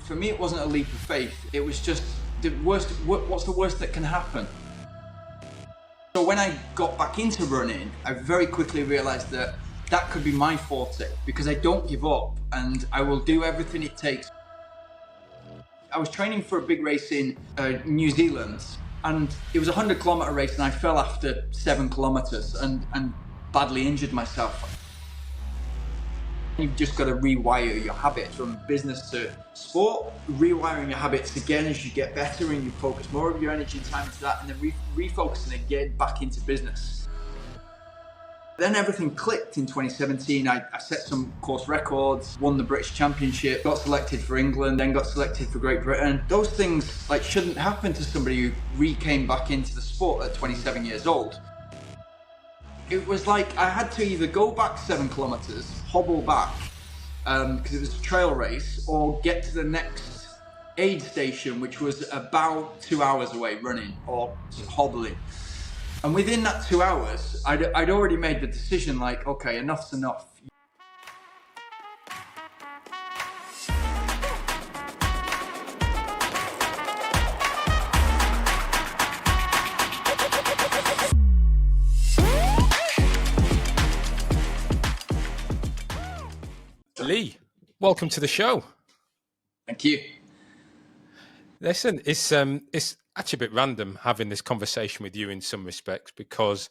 For me, it wasn't a leap of faith. It was just the worst. What's the worst that can happen? So when I got back into running, I very quickly realized that that could be my forte, because I don't give up and I will do everything it takes. I was training for a big race in New Zealand, and it was a 100-kilometer race, and I fell after 7 kilometers and badly injured myself. You've just got to rewire your habits from business to sport, rewiring your habits again as you get better and you focus more of your energy and time into that, and then refocusing again back into business. Then everything clicked in 2017. I set some course records, won the British Championship, got selected for England, then got selected for Great Britain. Those things shouldn't happen to somebody who came back into the sport at 27 years old. It was like I had to either go back 7 kilometers, hobble back, because it was a trail race, or get to the next aid station, which was about 2 hours away running or hobbling. And within that 2 hours, I'd already made the decision, okay, enough's enough. Lee, welcome to the show. Thank you. Listen, it's actually a bit random having this conversation with you in some respects, because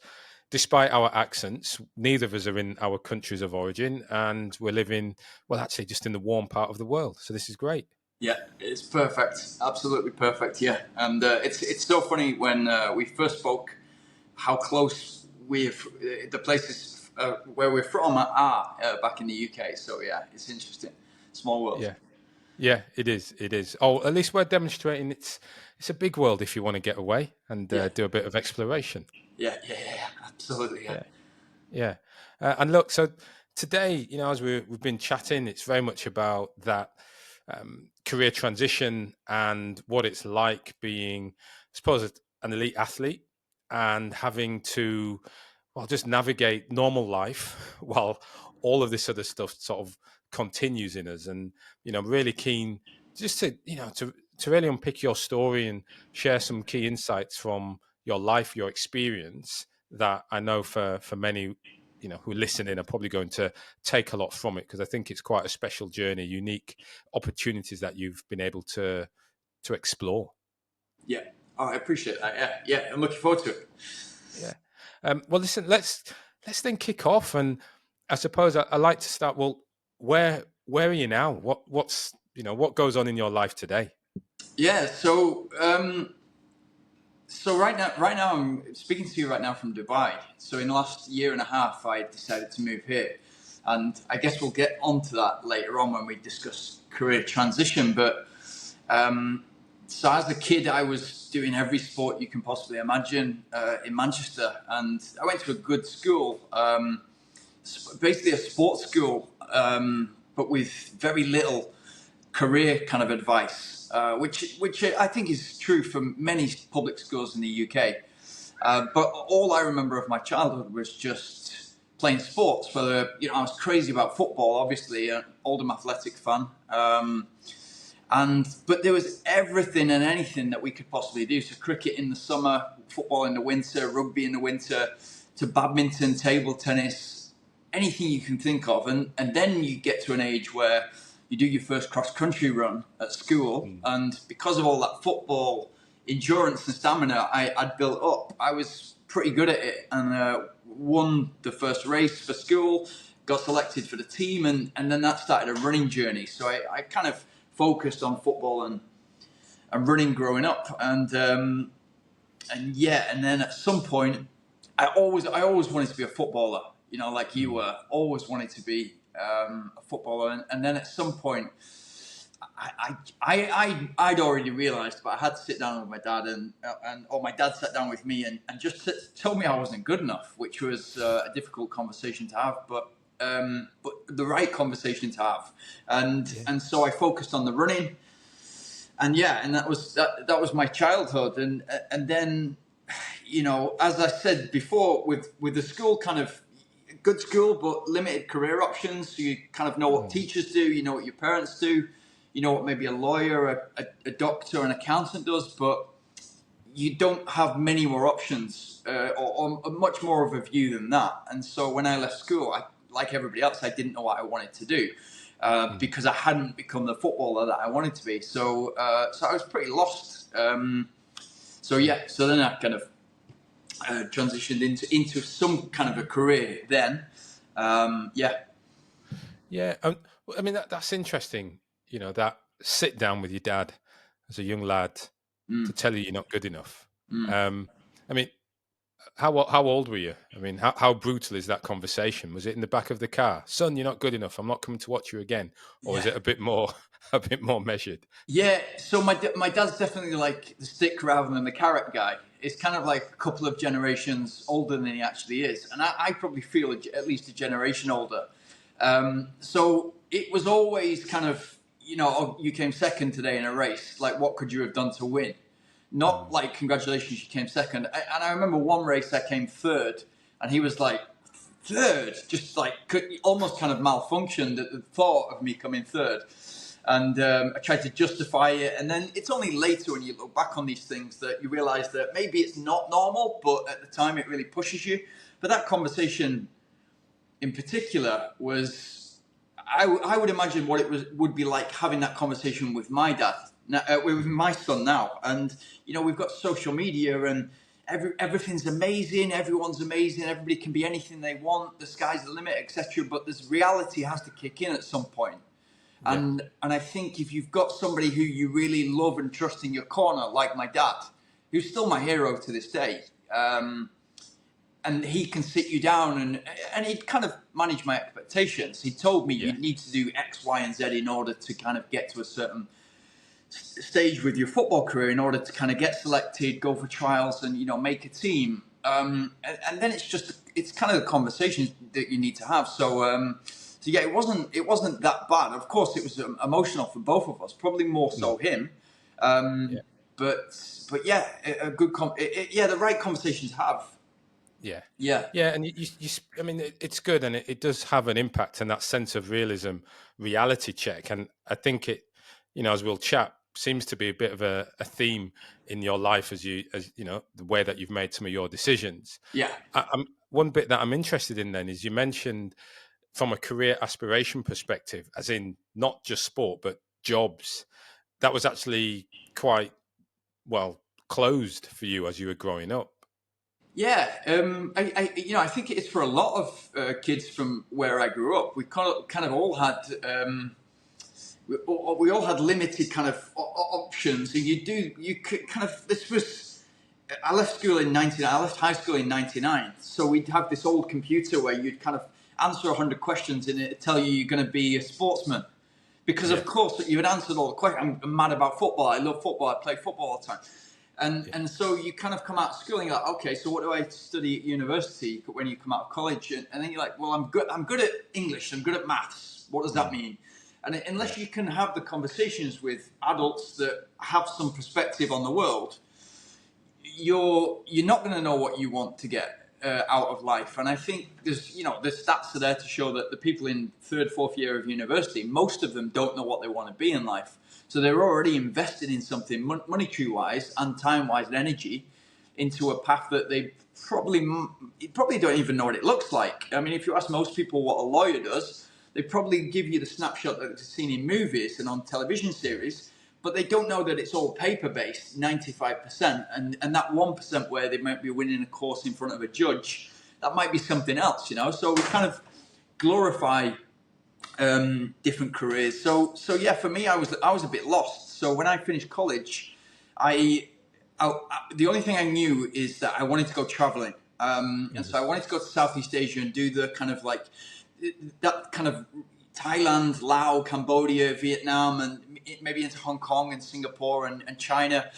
despite our accents, neither of us are in our countries of origin, and we're living, well, actually just in the warm part of the world. So this is great. Yeah, it's perfect. Absolutely perfect. Yeah. And it's so funny when we first spoke, how close the places where we're from are back in the UK. So yeah, it's interesting. Small world. Yeah, it is. It is. Oh, at least we're demonstrating it's a big world if you want to get away and do a bit of exploration. Yeah, absolutely. Yeah. And look, so today, as we've been chatting, it's very much about that career transition and what it's like being, I suppose, an elite athlete and having to, just navigate normal life while all of this other stuff sort of continues in us. And, really keen just to really unpick your story and share some key insights from your life, your experience, that I know for many, who listen in are probably going to take a lot from it, because I think it's quite a special journey, unique opportunities that you've been able to explore. Yeah. Oh, I appreciate that. Yeah. I'm looking forward to it. Yeah. Well, listen, let's then kick off. And I suppose I like to start, well, where are you now? What's what goes on in your life today? Yeah. So right now I'm speaking to you right now from Dubai. So in the last year and a half, I decided to move here, and I guess we'll get onto that later on when we discuss career transition. But so as a kid, I was doing every sport you can possibly imagine in Manchester, and I went to a good school, basically a sports school, but with very little career kind of advice, which I think is true for many public schools in the UK. But all I remember of my childhood was just playing sports. Whether I was crazy about football, obviously, an Oldham Athletic fan. But there was everything and anything that we could possibly do. So cricket in the summer, football in the winter, rugby in the winter, to badminton, table tennis, anything you can think of. And then you get to an age where you do your first cross-country run at school. And because of all that football endurance and stamina I'd built up, I was pretty good at it, and won the first race for school, got selected for the team, and then that started a running journey. So I kind of focused on football and running growing up, and then at some point I always wanted to be a footballer, like you were, always wanted to be a footballer, and then at some point I'd already realised, but I had to sit down with my dad, or my dad sat down with me and just told me I wasn't good enough, which was a difficult conversation to have, but the right conversation to have, and so I focused on the running, and that was my childhood, and then as I said before, with the school, kind of good school but limited career options, so you kind of know what teachers do, you know what your parents do, you know what maybe a lawyer, a doctor, an accountant does, but you don't have many more options or much more of a view than that. And so when I left school, like everybody else, I didn't know what I wanted to do because I hadn't become the footballer that I wanted to be. So so I was pretty lost. So then I kind of transitioned into some kind of a career then. Yeah, I mean that's interesting. You know, that sit down with your dad as a young lad to tell you you're not good enough. I mean, how old were you? I mean, how brutal is that conversation? Was it in the back of the car? Son, you're not good enough. I'm not coming to watch you again. Or is it a bit more a bit more measured? Yeah, so my dad's definitely like the stick rather than the carrot guy. It's kind of like a couple of generations older than he actually is, and I probably feel at least a generation older. So it was always kind of, you know, oh, you came second today in a race. Like, what could you have done to win? Not like, congratulations, you came second. And I remember one race I came third, and he was like, third, just like almost kind of malfunctioned at the thought of me coming third. And I tried to justify it. And then it's only later when you look back on these things that you realize that maybe it's not normal, but at the time it really pushes you. But that conversation in particular was, I would imagine what it would be like having that conversation with my dad, with my son now. And, you know, we've got social media and everything's amazing. Everyone's amazing. Everybody can be anything they want. The sky's the limit, etc. But this reality has to kick in at some point. And I think if you've got somebody who you really love and trust in your corner, like my dad, who's still my hero to this day, and he can sit you down and he'd kind of manage my expectations. He told me you need to do X, Y, and Z in order to kind of get to a certain stage with your football career, in order to kind of get selected, go for trials, and, you know, make a team. And then it's kind of the conversations that you need to have. So yeah, it wasn't that bad. Of course, it was emotional for both of us, probably more so him. But yeah, a good the right conversations to have. Yeah, and you I mean, it's good, and it does have an impact, and that sense of realism, reality check, and I think it, you know, as we'll chat, seems to be a bit of a theme in your life as you know, the way that you've made some of your decisions. One bit that I'm interested in then is you mentioned from a career aspiration perspective, as in not just sport but jobs. That was actually quite well closed for you as you were growing up. Yeah, I think it is for a lot of kids from where I grew up. We kind of all had we all had limited kind of options, and you could kind of, this was, I left high school in '99, so we'd have this old computer where you'd kind of answer 100 questions and it'd tell you you're going to be a sportsman. Because of course you had answered all the questions. I'm mad about football. I love football. I play football all the time. And so you kind of come out of school and you're like, okay, so what do I study at university when you come out of college? And then you're like, well, I'm good at English. I'm good at maths. What does that mean? And unless you can have the conversations with adults that have some perspective on the world, you're not going to know what you want to get out of life. And I think the stats are there to show that the people in third, fourth year of university, most of them don't know what they want to be in life. So they're already invested in something monetary wise and time wise and energy into a path that they probably don't even know what it looks like. I mean, if you ask most people what a lawyer does, they probably give you the snapshot that they've seen in movies and on television series, but they don't know that it's all paper-based, 95%, and that 1% where they might be winning a course in front of a judge, that might be something else, you know? So we kind of glorify different careers. So yeah, for me, I was a bit lost. So when I finished college, the only thing I knew is that I wanted to go traveling. And so I wanted to go to Southeast Asia and do the kind of like, that kind of Thailand, Laos, Cambodia, Vietnam, and maybe into Hong Kong and Singapore and China.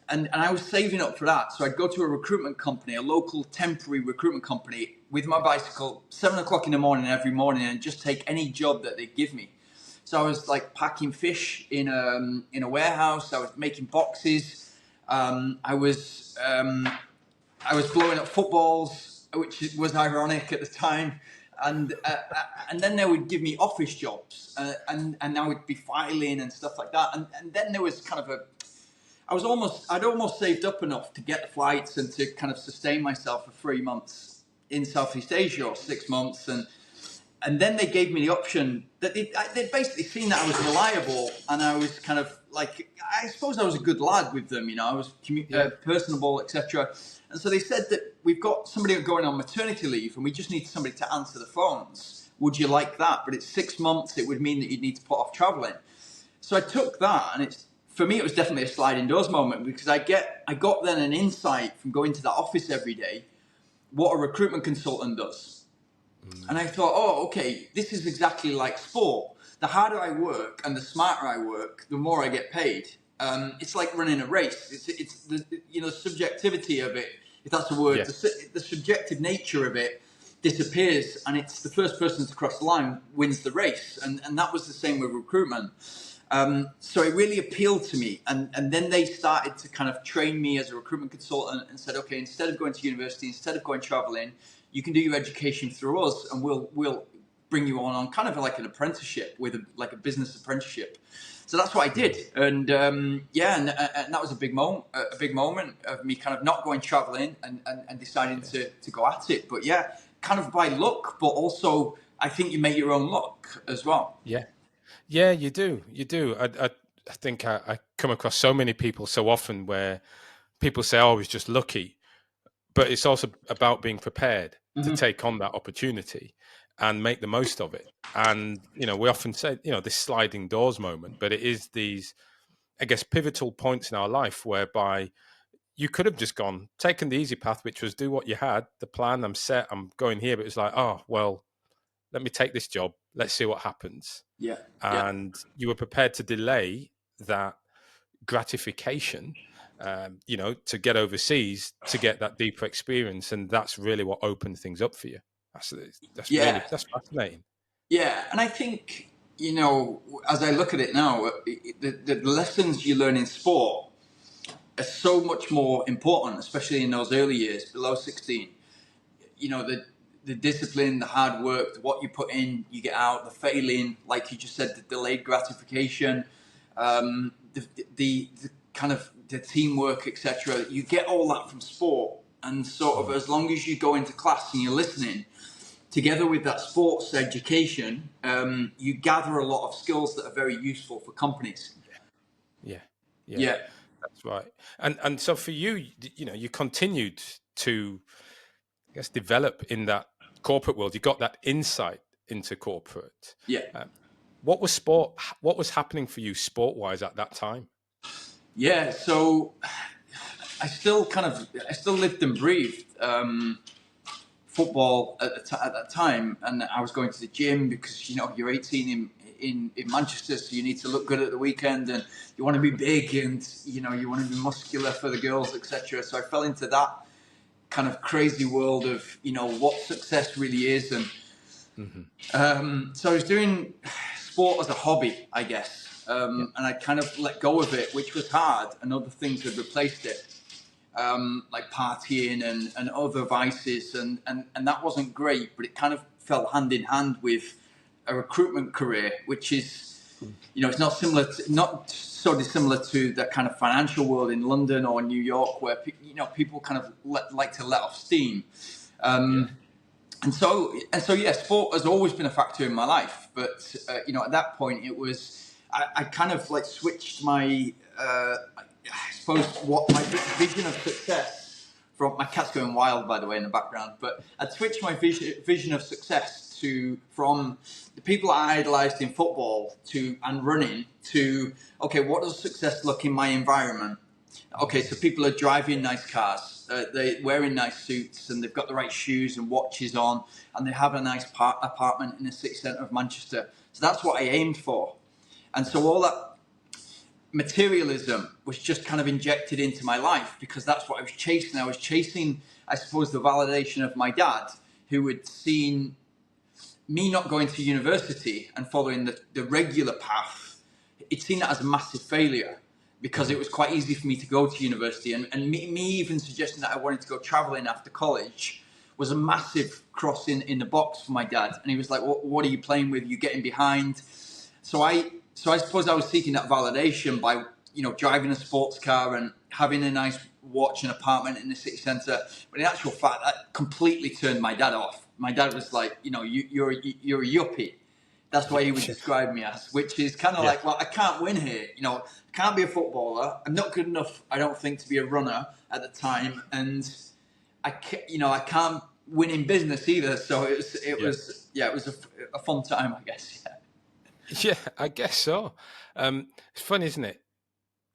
And I was saving up for that. So I'd go to a recruitment company, a local temporary recruitment company, with my bicycle, 7 o'clock in the morning every morning, and just take any job that they'd give me. So I was like packing fish in a warehouse. I was making boxes. I was blowing up footballs, which was ironic at the time. And then they would give me office jobs, and I would be filing and stuff like that. And then there was kind of I'd almost saved up enough to get the flights and to kind of sustain myself for 3 months in Southeast Asia, or 6 months. And then they gave me the option that they'd basically seen that I was reliable, and I was kind of like, I suppose I was a good lad with them, I was personable, etc. And so they said that we've got somebody going on maternity leave, and we just need somebody to answer the phones. Would you like that? But it's 6 months. It would mean that you'd need to put off traveling. So I took that, and for me, it was definitely a sliding doors moment, because I got then an insight from going to that office every day, what a recruitment consultant does. And I thought, oh, okay, this is exactly like sport. The harder I work and the smarter I work, the more I get paid. It's like running a race. It's the subjectivity of it, if that's a word. Yeah. The subjective nature of it disappears, and it's the first person to cross the line wins the race. And that was the same with recruitment. So it really appealed to me. And then they started to kind of train me as a recruitment consultant and said, okay, instead of going to university, instead of going traveling, you can do your education through us, and we'll bring you on kind of like an apprenticeship, like a business apprenticeship. So that's what I did, and and that was a big moment of me kind of not going traveling and deciding to go at it. But yeah, kind of by luck, but also I think you make your own luck as well. Yeah, you do. I think I come across so many people so often where people say, "Oh, I was just lucky." But it's also about being prepared to take on that opportunity and make the most of it. And, we often say, this sliding doors moment, but it is these, I guess, pivotal points in our life whereby you could have just taken the easy path, which was do what you had, the plan, I'm set, I'm going here. But it's like, oh, well, let me take this job. Let's see what happens. Yeah. And you were prepared to delay that gratification, to get overseas, to get that deeper experience, and that's really what opened things up for you. That's fascinating. Yeah, and I think as I look at it now, the lessons you learn in sport are so much more important, especially in those early years, below 16. The discipline, the hard work, what you put in, you get out, the failing, like you just said, the delayed gratification, the kind of the teamwork, etc. You get all that from sport, and sort of as long as you go into class and you're listening, together with that sports education, you gather a lot of skills that are very useful for companies. Yeah. That's right. And so for you, you continued to, I guess, develop in that corporate world. You got that insight into corporate. Yeah. What was happening for you sport-wise at that time? Yeah, so I still lived and breathed football at that time, and I was going to the gym because you're 18 in Manchester, so you need to look good at the weekend, and you want to be big, and you want to be muscular for the girls, etc. So I fell into that kind of crazy world of what success really is, and so I was doing sport as a hobby, I guess. And I kind of let go of it, which was hard, and other things had replaced it, like partying and other vices, and that wasn't great, but it kind of fell hand in hand with a recruitment career, which is, it's not so dissimilar to the kind of financial world in London or New York, where people kind of like to let off steam. And so, yeah, sport has always been a factor in my life, but at that point, it was. I kind of like switched my, I suppose, what my vision of success from. My cat's going wild, by the way, in the background. But I'd switched my vision of success from the people I idolized in football and running to, okay, what does success look in my environment? Okay, so people are driving nice cars, they're wearing nice suits, and they've got the right shoes and watches on, and they have a nice apartment in the city centre of Manchester. So that's what I aimed for. And so all that materialism was just kind of injected into my life, because that's what I was chasing. I was chasing, I suppose, the validation of my dad, who had seen me not going to university and following the regular path. He'd seen that as a massive failure, because it was quite easy for me to go to university. And me even suggesting that I wanted to go traveling after college was a massive cross in the box for my dad. And he was like, what are you playing with? You're getting behind. So I suppose I was seeking that validation by, driving a sports car and having a nice watch and apartment in the city centre. But in actual fact, that completely turned my dad off. My dad was like, you're a yuppie. That's what he would describe me as, which is kind of like, well, I can't win here. I can't be a footballer. I'm not good enough, I don't think, to be a runner at the time. And I can't win in business either. So it was a fun time, I guess. Yeah, I guess so. It's fun, isn't it?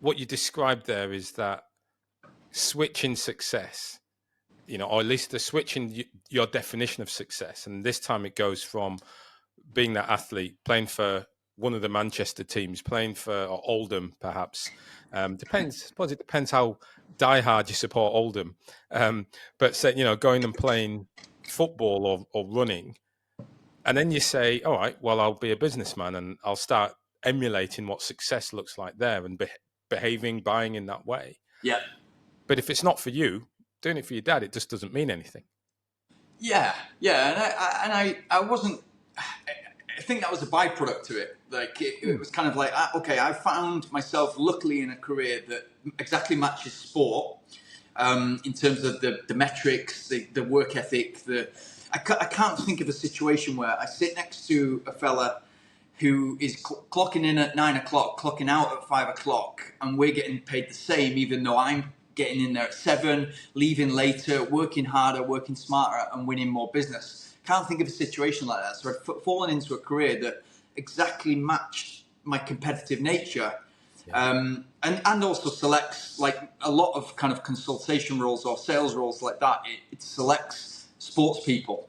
What you described there is that switch in success, or at least the switch in your definition of success. And this time it goes from being that athlete, playing for one of the Manchester teams, playing for Oldham, perhaps. Depends. I suppose it depends how diehard you support Oldham. But say, going and playing football or running, and then you say, all right, well, I'll be a businessman and I'll start emulating what success looks like there and behaving, buying in that way. Yeah. But if it's not for you, doing it for your dad, it just doesn't mean anything. Yeah. And I wasn't. I think that was a byproduct to it. Like it was kind of like, okay, I found myself luckily in a career that exactly matches sport in terms of the metrics, the work ethic. I can't think of a situation where I sit next to a fella who is clocking in at 9 o'clock, clocking out at 5 o'clock, and we're getting paid the same, even though I'm getting in there at 7, leaving later, working harder, working smarter, and winning more business. Can't think of a situation like that. So I'd fallen into a career that exactly matched my competitive nature. And also selects, like a lot of kind of consultation roles or sales roles like that, it selects sports people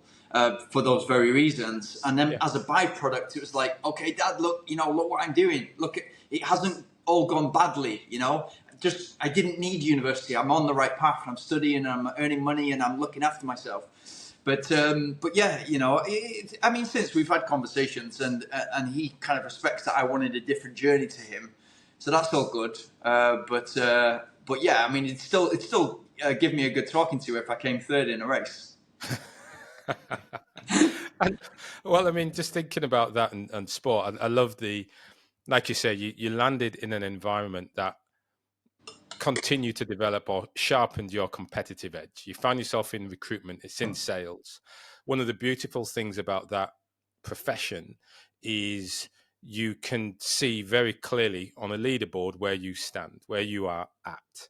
for those very reasons. And then as a byproduct, it was like, okay, Dad, look what I'm doing. Look, it hasn't all gone badly, I didn't need university. I'm on the right path and I'm studying and I'm earning money and I'm looking after myself. But yeah, since we've had conversations and he kind of respects that I wanted a different journey to him. So that's all good. But yeah, it's still give me a good talking to if I came third in a race. Just thinking about that and sport, I love like you say, you landed in an environment that continued to develop or sharpened your competitive edge. You found yourself in recruitment, it's in sales. One of the beautiful things about that profession is you can see very clearly on a leaderboard where you stand, where you are at,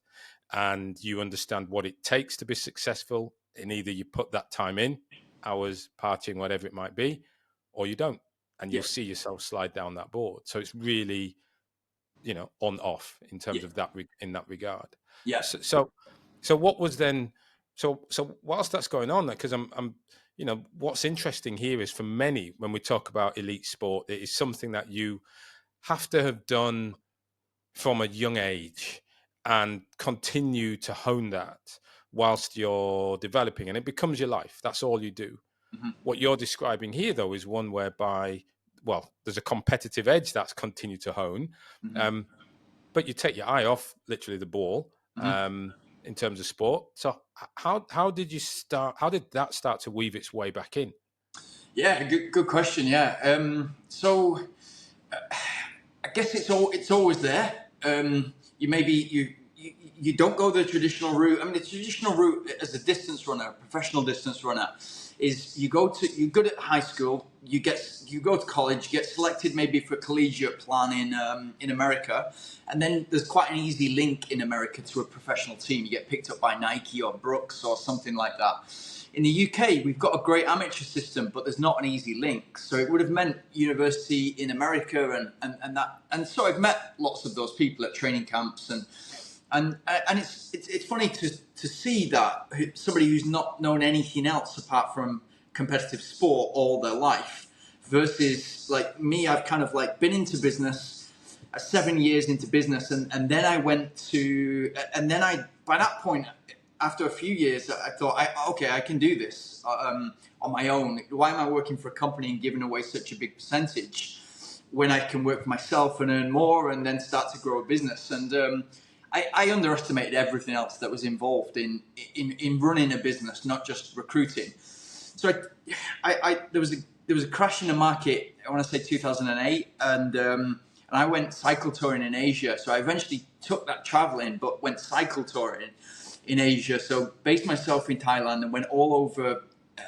and you understand what it takes to be successful. And either you put that time in, hours, partying, whatever it might be, or you don't, and you'll see yourself slide down that board. So it's really, on off in terms of that in that regard. Yeah. So what was then? So whilst that's going on, because I'm what's interesting here is for many, when we talk about elite sport, it is something that you have to have done from a young age and continue to hone that whilst you're developing, and it becomes your life. That's all you do. Mm-hmm. What you're describing here, though, is one whereby, there's a competitive edge that's continued to hone, but you take your eye off literally the ball in terms of sport. So how did you start? How did that start to weave its way back in? Yeah, good question. Yeah, I guess it's always there. You don't go the traditional route. The traditional route as a distance runner, professional distance runner, is you're good at high school, you go to college, you get selected maybe for collegiate plan in America, and then there's quite an easy link in America to a professional team. You get picked up by Nike or Brooks or something like that. In the UK, we've got a great amateur system, but there's not an easy link. So it would have meant university in America and so I've met lots of those people at training camps and it's funny to see that somebody who's not known anything else apart from competitive sport all their life versus like me. I've kind of like been into business, 7 years into business, and then I went to, and then by that point, after a few years, I thought, I can do this on my own. Why am I working for a company and giving away such a big percentage when I can work for myself and earn more and then start to grow a business? And I underestimated everything else that was involved in running a business, not just recruiting. So there was a crash in the market. I want to say 2008, and I went cycle touring in Asia. So I eventually took that traveling, but went cycle touring in Asia. So based myself in Thailand and went all over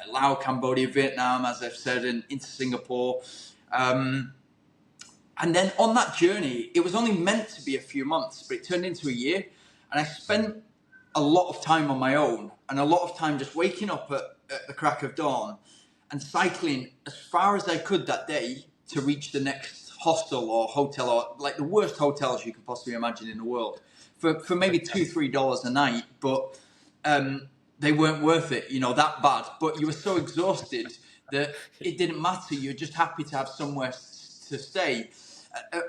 Laos, Cambodia, Vietnam, as I've said, and into Singapore. And then on that journey, it was only meant to be a few months, but it turned into a year. And I spent a lot of time on my own and a lot of time just waking up at the crack of dawn and cycling as far as I could that day to reach the next hostel or hotel, or like the worst hotels you can possibly imagine in the world, for maybe $2-3 a night. But they weren't worth it, that bad. But you were so exhausted that it didn't matter. You're just happy to have somewhere to stay.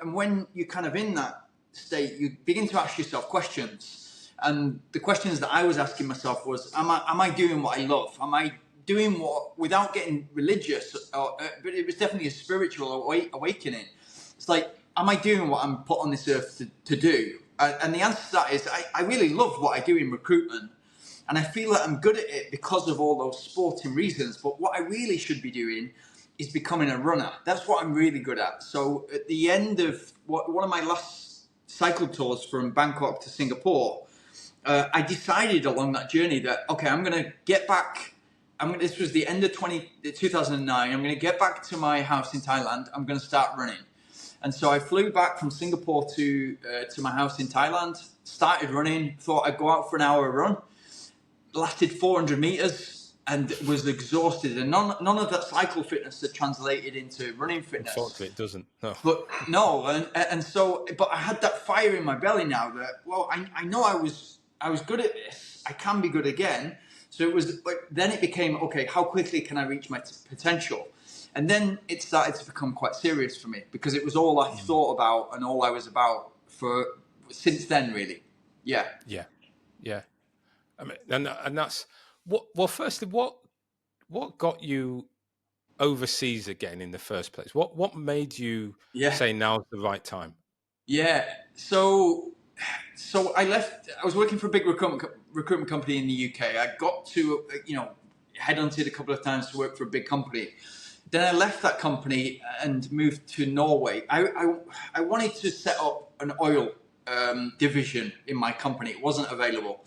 And when you're kind of in that state, you begin to ask yourself questions. And the questions that I was asking myself was, am I doing what I love? Am I doing what, without getting religious, but it was definitely a spiritual awakening. It's like, am I doing what I'm put on this earth to do? And the answer to that is, I really love what I do in recruitment. And I feel that I'm good at it because of all those sporting reasons. But what I really should be doing is becoming a runner. That's what I'm really good at. So at the end of one of my last cycle tours from Bangkok to Singapore, I decided along that journey that, okay, I'm going to get back. This was the end of 2009. I'm going to get back to my house in Thailand. I'm going to start running. And so I flew back from Singapore to my house in Thailand, started running, thought I'd go out for an hour run, lasted 400 meters, and was exhausted, and none of that cycle fitness had translated into running fitness. Unfortunately, it doesn't. No. But no, and so, but I had that fire in my belly now that, well, I know I was good at this. I can be good again. So it was like, then it became, okay, how quickly can I reach my potential? And then it started to become quite serious for me, because it was all I thought about and all I was about since then, really. Yeah. I mean, and that's what. Well, firstly, what got you overseas again in the first place? What made you say now's the right time? Yeah. So I left. I was working for a big recruitment company in the UK. I got to headhunted a couple of times to work for a big company. Then I left that company and moved to Norway. I wanted to set up an oil division in my company. It wasn't available.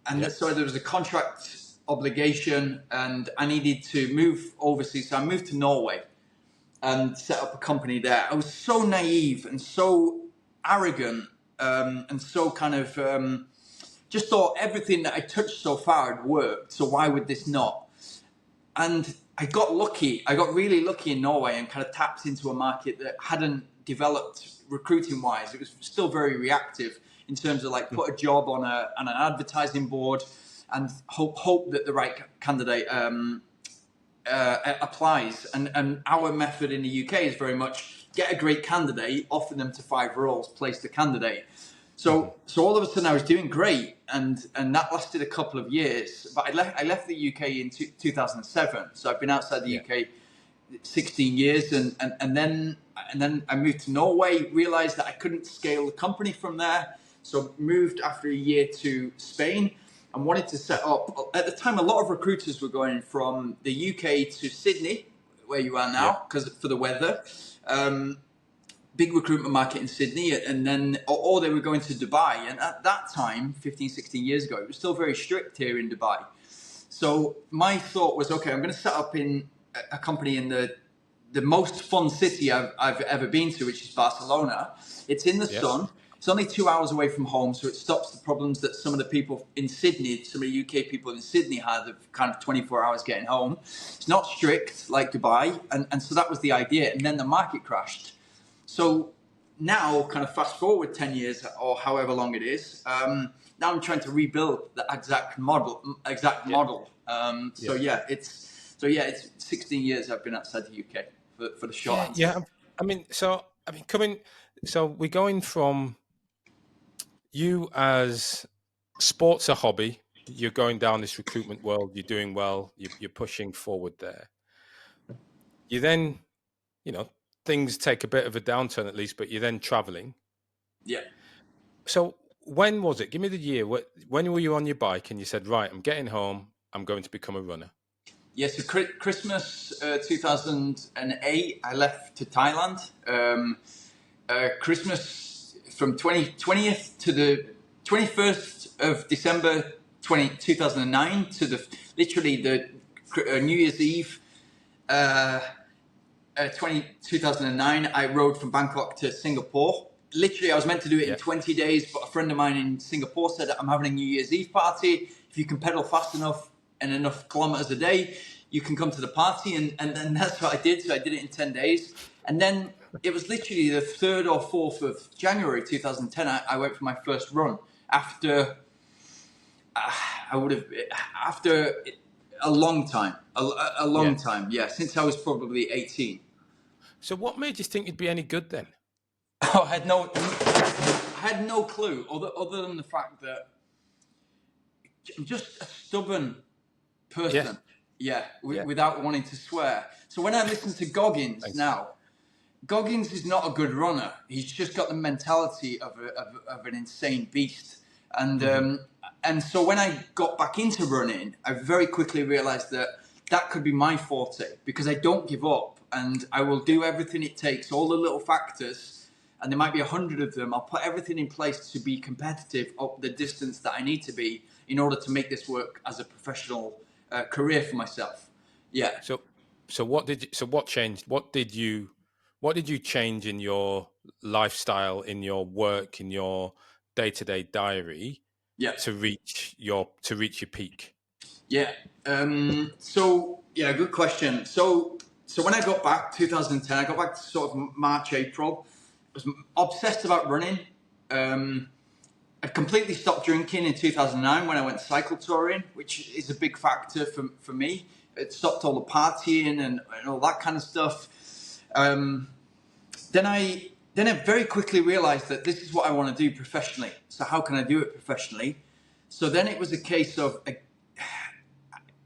And so there was a contract obligation, and I needed to move overseas. So I moved to Norway and set up a company there. I was so naive and so arrogant, and so kind of just thought everything that I touched so far had worked. So why would this not? And I got lucky. I got really lucky in Norway and kind of tapped into a market that hadn't developed recruiting wise. It was still very reactive in terms of like put a job on an advertising board and hope that the right candidate applies. And our method in the UK is very much get a great candidate, offer them to 5 roles, place the candidate. So all of a sudden I was doing great, and that lasted a couple of years. But I left the UK in 2007. So I've been outside the UK 16 years, and then I moved to Norway, realized that I couldn't scale the company from there. So moved after a year to Spain and wanted to set up. At the time, a lot of recruiters were going from the UK to Sydney, where you are now, because for the weather. Big recruitment market in Sydney, and then, or they were going to Dubai. And at that time, 15, 16 years ago, it was still very strict here in Dubai. So my thought was, okay, I'm going to set up in a company in the most fun city I've ever been to, which is Barcelona. It's in the sun. It's only 2 hours away from home, so it stops the problems that some of the people in Sydney, some of the UK people in Sydney had of kind of 24 hours getting home. It's not strict like Dubai, and so that was the idea. And then the market crashed. So now, kind of fast forward 10 years or however long it is, now I'm trying to rebuild the exact model. It's 16 years I've been outside the UK for the short answer. Yeah. So we're going from you as sports a hobby. You're going down this recruitment world. You're doing well. You're pushing forward there. You then, things take a bit of a downturn at least, but you're then traveling. Yeah. So when was it? Give me the year. When were you on your bike and you said, right, I'm getting home, I'm going to become a runner? Yes, so Christmas 2008, I left to Thailand. Christmas from 20th to the 21st of December 2009 to literally the New Year's Eve 2009, I rode from Bangkok to Singapore. Literally, I was meant to do it in 20 days, but a friend of mine in Singapore said, I'm having a New Year's Eve party. If you can pedal fast enough and enough kilometers a day, you can come to the party. And then that's what I did. So I did it in 10 days. And then it was literally the 3rd or 4th of January 2010, I went for my first run after after a long time, a long time. Yeah, since I was probably 18. So what made you think you'd be any good then? Oh, I had no clue, other than the fact that I'm just a stubborn person. Yeah, without wanting to swear. So when I listen to Goggins now, Goggins is not a good runner. He's just got the mentality of an insane beast. And so when I got back into running, I very quickly realized that could be my forte, because I don't give up and I will do everything it takes, all the little factors, and there might be 100 of them. I'll put everything in place to be competitive up the distance that I need to be in order to make this work as a professional career for myself. Yeah. So what changed? What did you change in your lifestyle, in your work, in your day-to-day diary to reach your peak? Yeah. Good question. So when I got back 2010, I got back to sort of March, April. I was obsessed about running. I completely stopped drinking in 2009 when I went cycle touring, which is a big factor for me. It stopped all the partying and all that kind of stuff. Then I very quickly realized that this is what I want to do professionally. So how can I do it professionally? So then it was a case of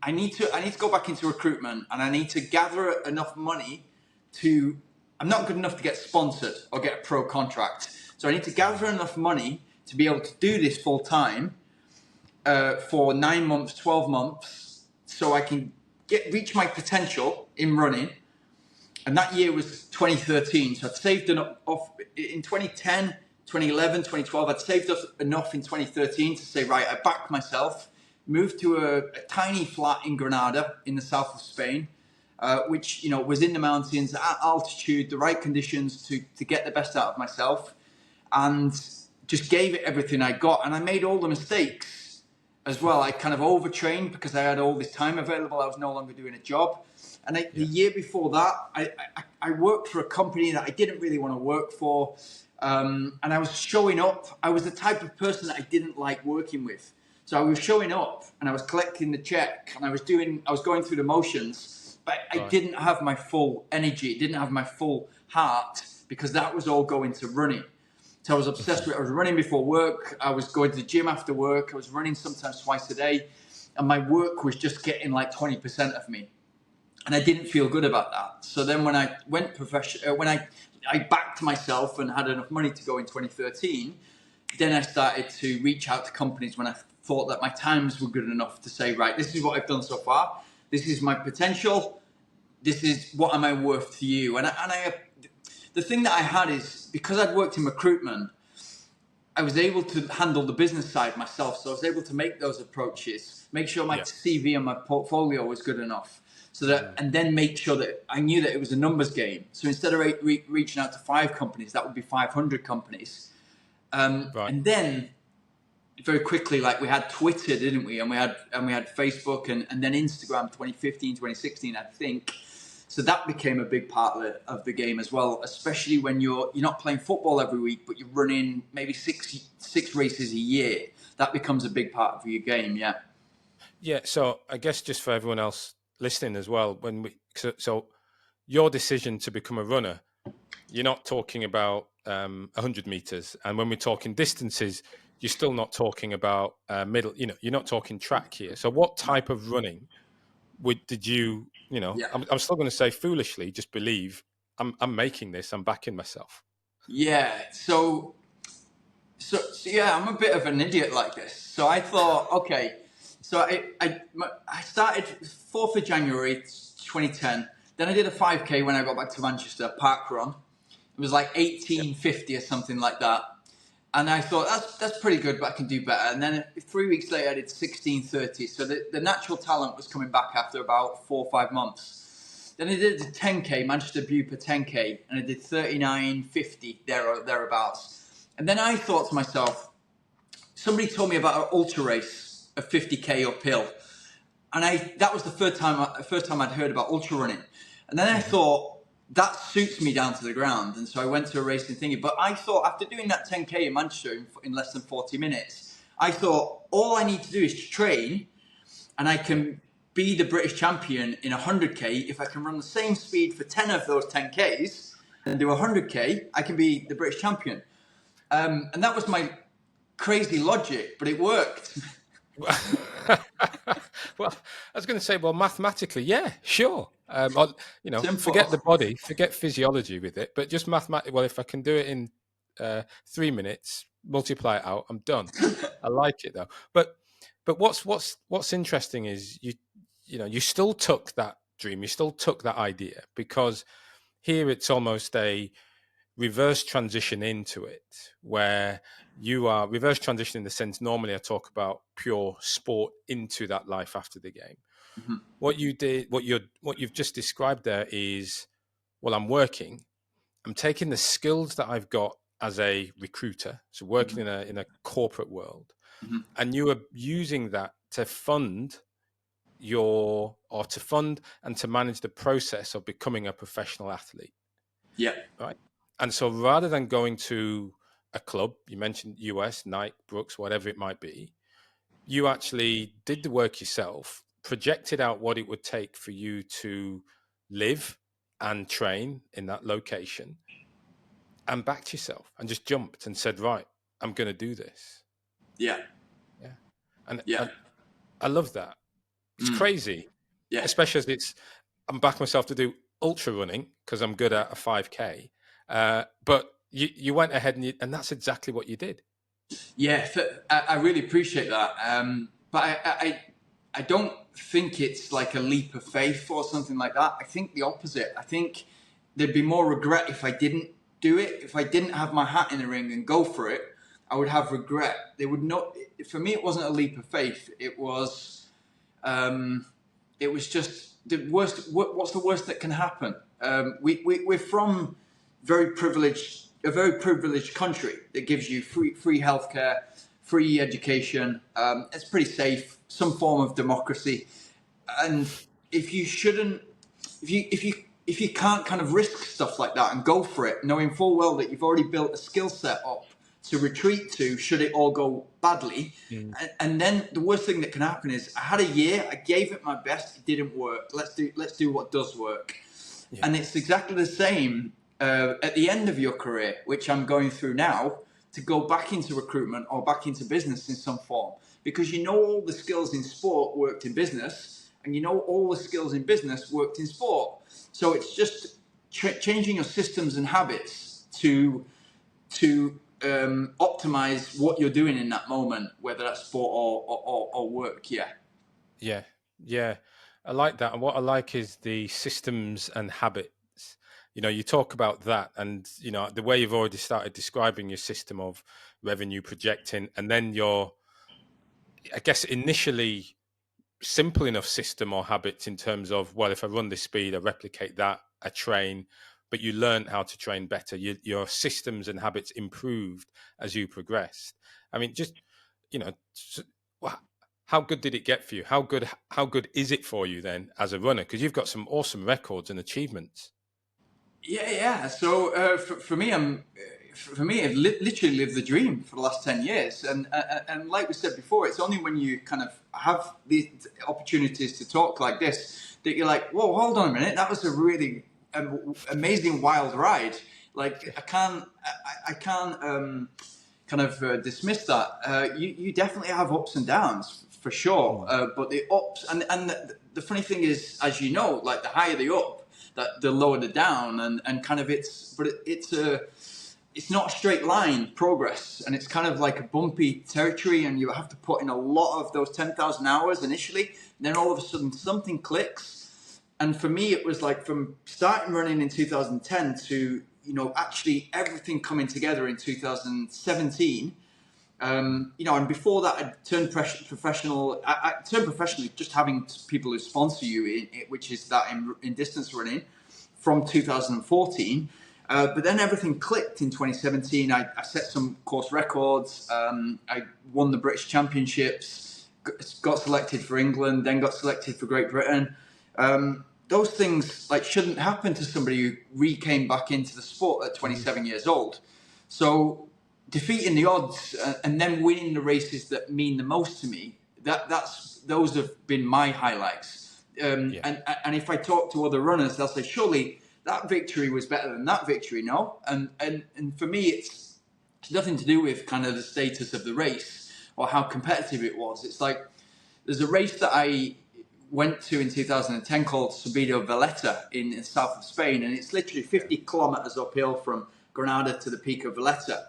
I need to go back into recruitment, and I need to gather enough money to. I'm not good enough to get sponsored or get a pro contract, so I need to gather enough money to be able to do this full time for 9 months, 12 months, so I can reach my potential in running. And that year was 2013, so I'd saved enough in 2010, 2011, 2012. I'd saved enough in 2013 to say, right, I back myself. Moved to a tiny flat in Granada in the south of Spain, which was in the mountains at altitude, the right conditions to get the best out of myself, and just gave it everything I got. And I made all the mistakes as well. I kind of overtrained because I had all this time available. I was no longer doing a job. And the year before that, I worked for a company that I didn't really want to work for, and I was showing up. I was the type of person that I didn't like working with. So I was showing up and I was collecting the check and I was going through the motions, but I didn't have my full energy. It didn't have my full heart, because that was all going to running. So I was obsessed with it. I was running before work. I was going to the gym after work. I was running sometimes twice a day, and my work was just getting like 20% of me. And I didn't feel good about that. So then when I went professional, when I backed myself and had enough money to go in 2013, then I started to reach out to companies when I thought that my times were good enough to say, right, this is what I've done so far. This is my potential. This is what am I worth to you? And the thing that I had is, because I'd worked in recruitment, I was able to handle the business side myself. So I was able to make those approaches, make sure my CV and my portfolio was good enough. So that, and then make sure that I knew that it was a numbers game. So instead of reaching out to 5 companies, that would be 500 companies. And then very quickly, like, we had Twitter, didn't we? And we had Facebook and then Instagram 2015, 2016, I think. So that became a big part of the game as well, especially when you're not playing football every week, but you're running maybe six races a year. That becomes a big part of your game, yeah. Yeah, so I guess just for everyone else listening as well, so your decision to become a runner, you're not talking about 100 meters, and when we're talking distances, you're still not talking about middle. You're not talking track here. So what type of running did you? I'm still going to say foolishly, just believe I'm making this. I'm backing myself. Yeah. So So yeah, I'm a bit of an idiot like this. So I thought, okay, so I started 4th of January 2010. Then I did a 5K when I got back to Manchester, park run. It was like Yeah. 1850 or something like that. And I thought that's pretty good, but I can do better. And then 3 weeks later, I did 1630. So the natural talent was coming back after about 4 or 5 months. Then I did a 10K, Manchester Bupa 10K, and I did 3950 there or thereabouts. And then I thought to myself, somebody told me about an ultra race, a 50K uphill, and that was the first time I'd heard about ultra running. And then I thought, that suits me down to the ground. And so I went to a racing thingy. But I thought, after doing that 10K in Manchester in less than 40 minutes, I thought, all I need to do is train, and I can be the British champion in 100K. If I can run the same speed for 10 of those 10Ks and do 100K, I can be the British champion. And that was my crazy logic, but it worked. Well, I was going to say, well, mathematically, yeah, sure. Simple. Forget the body, forget physiology with it, but just mathematically. Well, if I can do it in 3 minutes, multiply it out, I'm done. I like it though. But what's interesting is you still took that dream, you still took that idea, because here it's almost a reverse transition into it, where you are reverse transition in the sense, normally I talk about pure sport into that life after the game. Mm-hmm. What you've just described there is, well, I'm taking the skills that I've got as a recruiter, so working in a corporate world, and you are using that to fund and to manage the process of becoming a professional athlete. Yeah. Right. And so rather than going to a club, you mentioned US, Nike, Brooks, whatever it might be, you actually did the work yourself, projected out what it would take for you to live and train in that location, and backed yourself and just jumped and said, right, I'm going to do this. Yeah. Yeah. And Yeah. I love that. It's crazy. Yeah. Especially as I'm backing myself to do ultra running because I'm good at a 5K. But you went ahead and that's exactly what you did. Yeah, I really appreciate that. But I don't think it's like a leap of faith or something like that. I think the opposite. I think there'd be more regret if I didn't do it. If I didn't have my hat in the ring and go for it, I would have regret. They would not. For me, it wasn't a leap of faith. It was just the worst. What's the worst that can happen? We're from a very privileged country that gives you free healthcare, free education. It's pretty safe, some form of democracy. And if you can't kind of risk stuff like that and go for it, knowing full well that you've already built a skill set up to retreat to should it all go badly, and then the worst thing that can happen is I had a year, I gave it my best, it didn't work. Let's do what does work. Yeah. And it's exactly the same at the end of your career, which I'm going through now, to go back into recruitment or back into business in some form, because you know all the skills in sport worked in business, and you know all the skills in business worked in sport. So it's just changing your systems and habits to optimize what you're doing in that moment, whether that's sport or work. Yeah, I like that. And what I like is the systems and habits. You talk about that, and the way you've already started describing your system of revenue projecting, and then your, I guess, initially simple enough system or habits in terms of, well, if I run this speed, I replicate that, I train, but you learn how to train better. Your systems and habits improved as you progressed. I mean, just, how good did it get for you? How good is it for you then as a runner? Because you've got some awesome records and achievements. Yeah. So for me, I've literally lived the dream for the last 10 years. And like we said before, it's only when you kind of have these opportunities to talk like this that you're like, whoa, hold on a minute. That was a really amazing, wild ride. Like, I can't kind of dismiss that. You definitely have ups and downs for sure. But the ups, and the funny thing is, as you know, like the higher the up, that the lower the down, and kind of it's it's not a straight line progress, and it's kind of like a bumpy territory, and you have to put in a lot of those 10,000 hours initially, and then all of a sudden something clicks. And for me, it was like from starting running in 2010 to, actually everything coming together in 2017. And before that, I turned professional. I turned professionally just having people who sponsor you, which is that in distance running, from 2014. But then everything clicked in 2017. I set some course records. I won the British Championships, got selected for England, then got selected for Great Britain. Those things shouldn't happen to somebody who came back into the sport at 27 years old. So defeating the odds and then winning the races that mean the most to me, those have been my highlights. And if I talk to other runners, they'll say, surely that victory was better than that victory. No. And for me, it's nothing to do with kind of the status of the race or how competitive it was. It's like, there's a race that I went to in 2010 called Subida Valletta in the south of Spain. And it's literally 50 kilometers uphill from Granada to the peak of Valletta.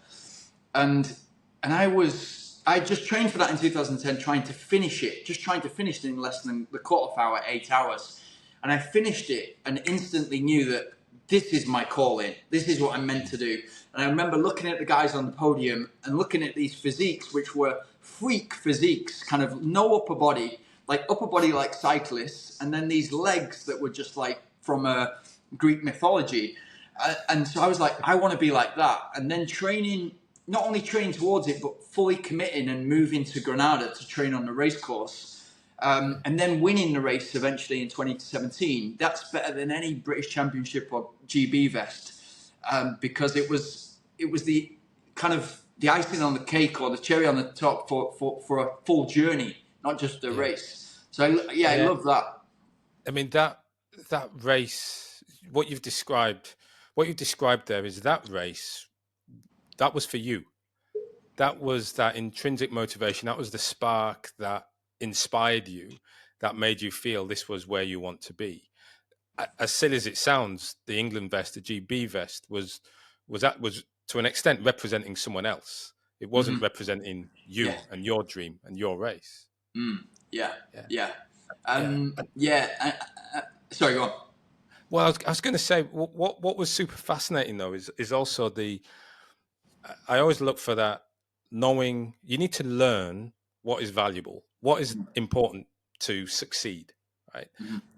And I just trained for that in 2010, trying to finish it in less than the quarter hour, 8 hours. And I finished it and instantly knew that this is my calling. This is what I'm meant to do. And I remember looking at the guys on the podium and looking at these physiques, which were freak physiques, kind of no upper body like cyclists, and then these legs that were just like from Greek mythology. And so I was like, I want to be like that. And then not only training towards it, but fully committing and moving to Granada to train on the race course. And then winning the race eventually in 2017. That's better than any British Championship or GB vest, because it was the kind of the icing on the cake or the cherry on the top for a full journey, not just a race. So I love that. I mean, that race, what you've described there is that race. That was for you. That was that intrinsic motivation. That was the spark that inspired you, that made you feel this was where you want to be. As silly as it sounds, the England vest, the GB vest, was to an extent representing someone else. It wasn't representing you and your dream and your race. Sorry, go on. Well, I was going to say what was super fascinating though is also I always look for that, knowing you need to learn what is valuable, what is important to succeed, right?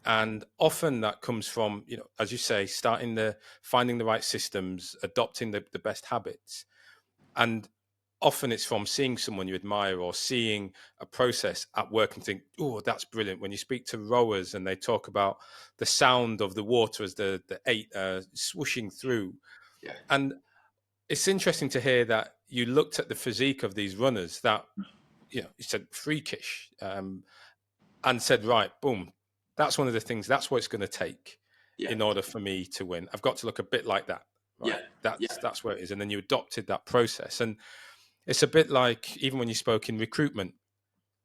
And often that comes from, as you say, finding the right systems, adopting the best habits. And often it's from seeing someone you admire or seeing a process at work and think, oh, that's brilliant. When you speak to rowers and they talk about the sound of the water as the eight swooshing through. Yeah. And it's interesting to hear that you looked at the physique of these runners that, you said freakish, and said, right, boom, that's one of the things, that's what it's going to take in order for me to win. I've got to look a bit like that. Right? That's where it is. And then you adopted that process. And it's a bit like, even when you spoke in recruitment,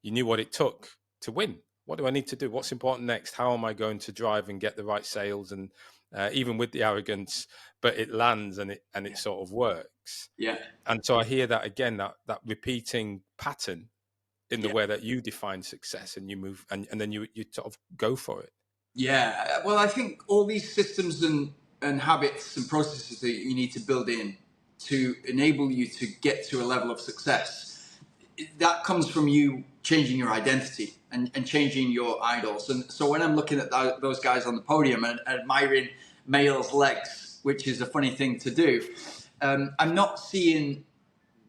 you knew what it took to win. What do I need to do? What's important next? How am I going to drive and get the right sales? And even with the arrogance, but it lands and it sort of works. Yeah. And so I hear that again, that repeating pattern in the way that you define success, and you move and then you sort of go for it. Yeah. Well, I think all these systems and habits and processes that you need to build in to enable you to get to a level of success, that comes from you changing your identity and changing your idols. And so when I'm looking at those guys on the podium and admiring males' legs, which is a funny thing to do, I'm not seeing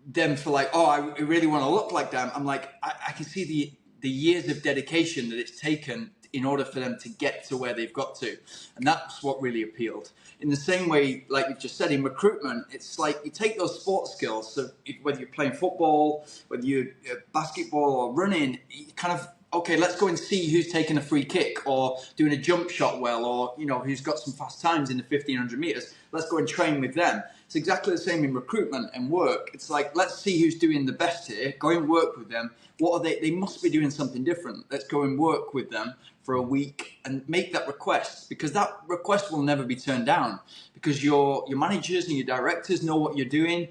them for like, oh, I really want to look like them. I'm like, I can see the years of dedication that it's taken in order for them to get to where they've got to. And that's what really appealed. In the same way, like you just said, in recruitment, it's like you take those sports skills, so whether you're playing football, whether you're basketball or running, you kind of, okay, let's go and see who's taking a free kick or doing a jump shot well, or, who's got some fast times in the 1500 meters. Let's go and train with them. It's exactly the same in recruitment and work. It's like, let's see who's doing the best here. Go and work with them. What are they? They must be doing something different. Let's go and work with them for a week and make that request, because that request will never be turned down, because your managers and your directors know what you're doing.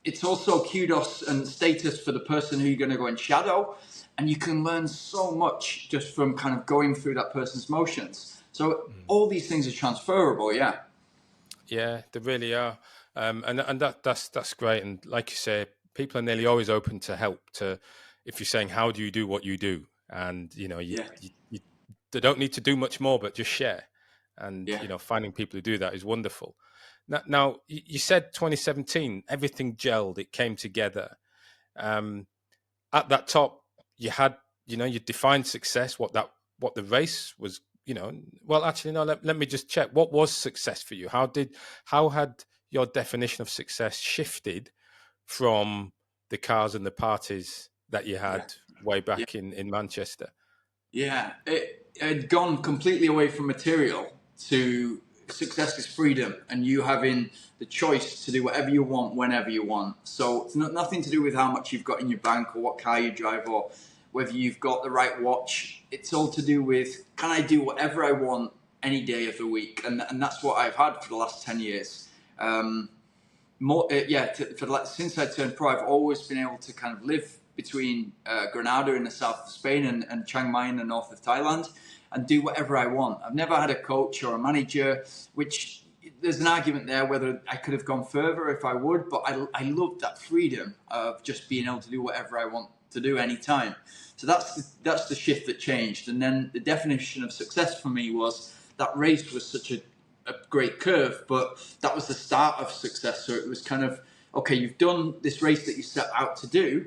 It's also kudos and status for the person who you're going to go and shadow, and you can learn so much just from kind of going through that person's motions. So all these things are transferable. Yeah. Yeah, they really are, and that's great. And like you say, people are nearly always open to help. To if you're saying, how do you do what you do, and Yeah. you they don't need to do much more, but just share. And Yeah. finding people who do that is wonderful. Now you said 2017, everything gelled, it came together. At that top, you had you defined success, what the race was. Well, actually, no. Let me just check. What was success for you? How had your definition of success shifted from the cars and the parties that you Yeah. had way Yeah. back in Manchester? Yeah, it had gone completely away from material to success is freedom, and you having the choice to do whatever you want whenever you want. So it's nothing to do with how much you've got in your bank or what car you drive or whether you've got the right watch. It's all to do with, can I do whatever I want any day of the week? And that's what I've had for the last 10 years. Since I turned pro, I've always been able to kind of live between Granada in the south of Spain and Chiang Mai in the north of Thailand, and do whatever I want. I've never had a coach or a manager, which there's an argument there whether I could have gone further if I would, but I love that freedom of just being able to do whatever I want to do anytime. So that's the shift that changed. And then the definition of success for me was that race was such a great curve, but that was the start of success. So it was kind of, okay, you've done this race that you set out to do,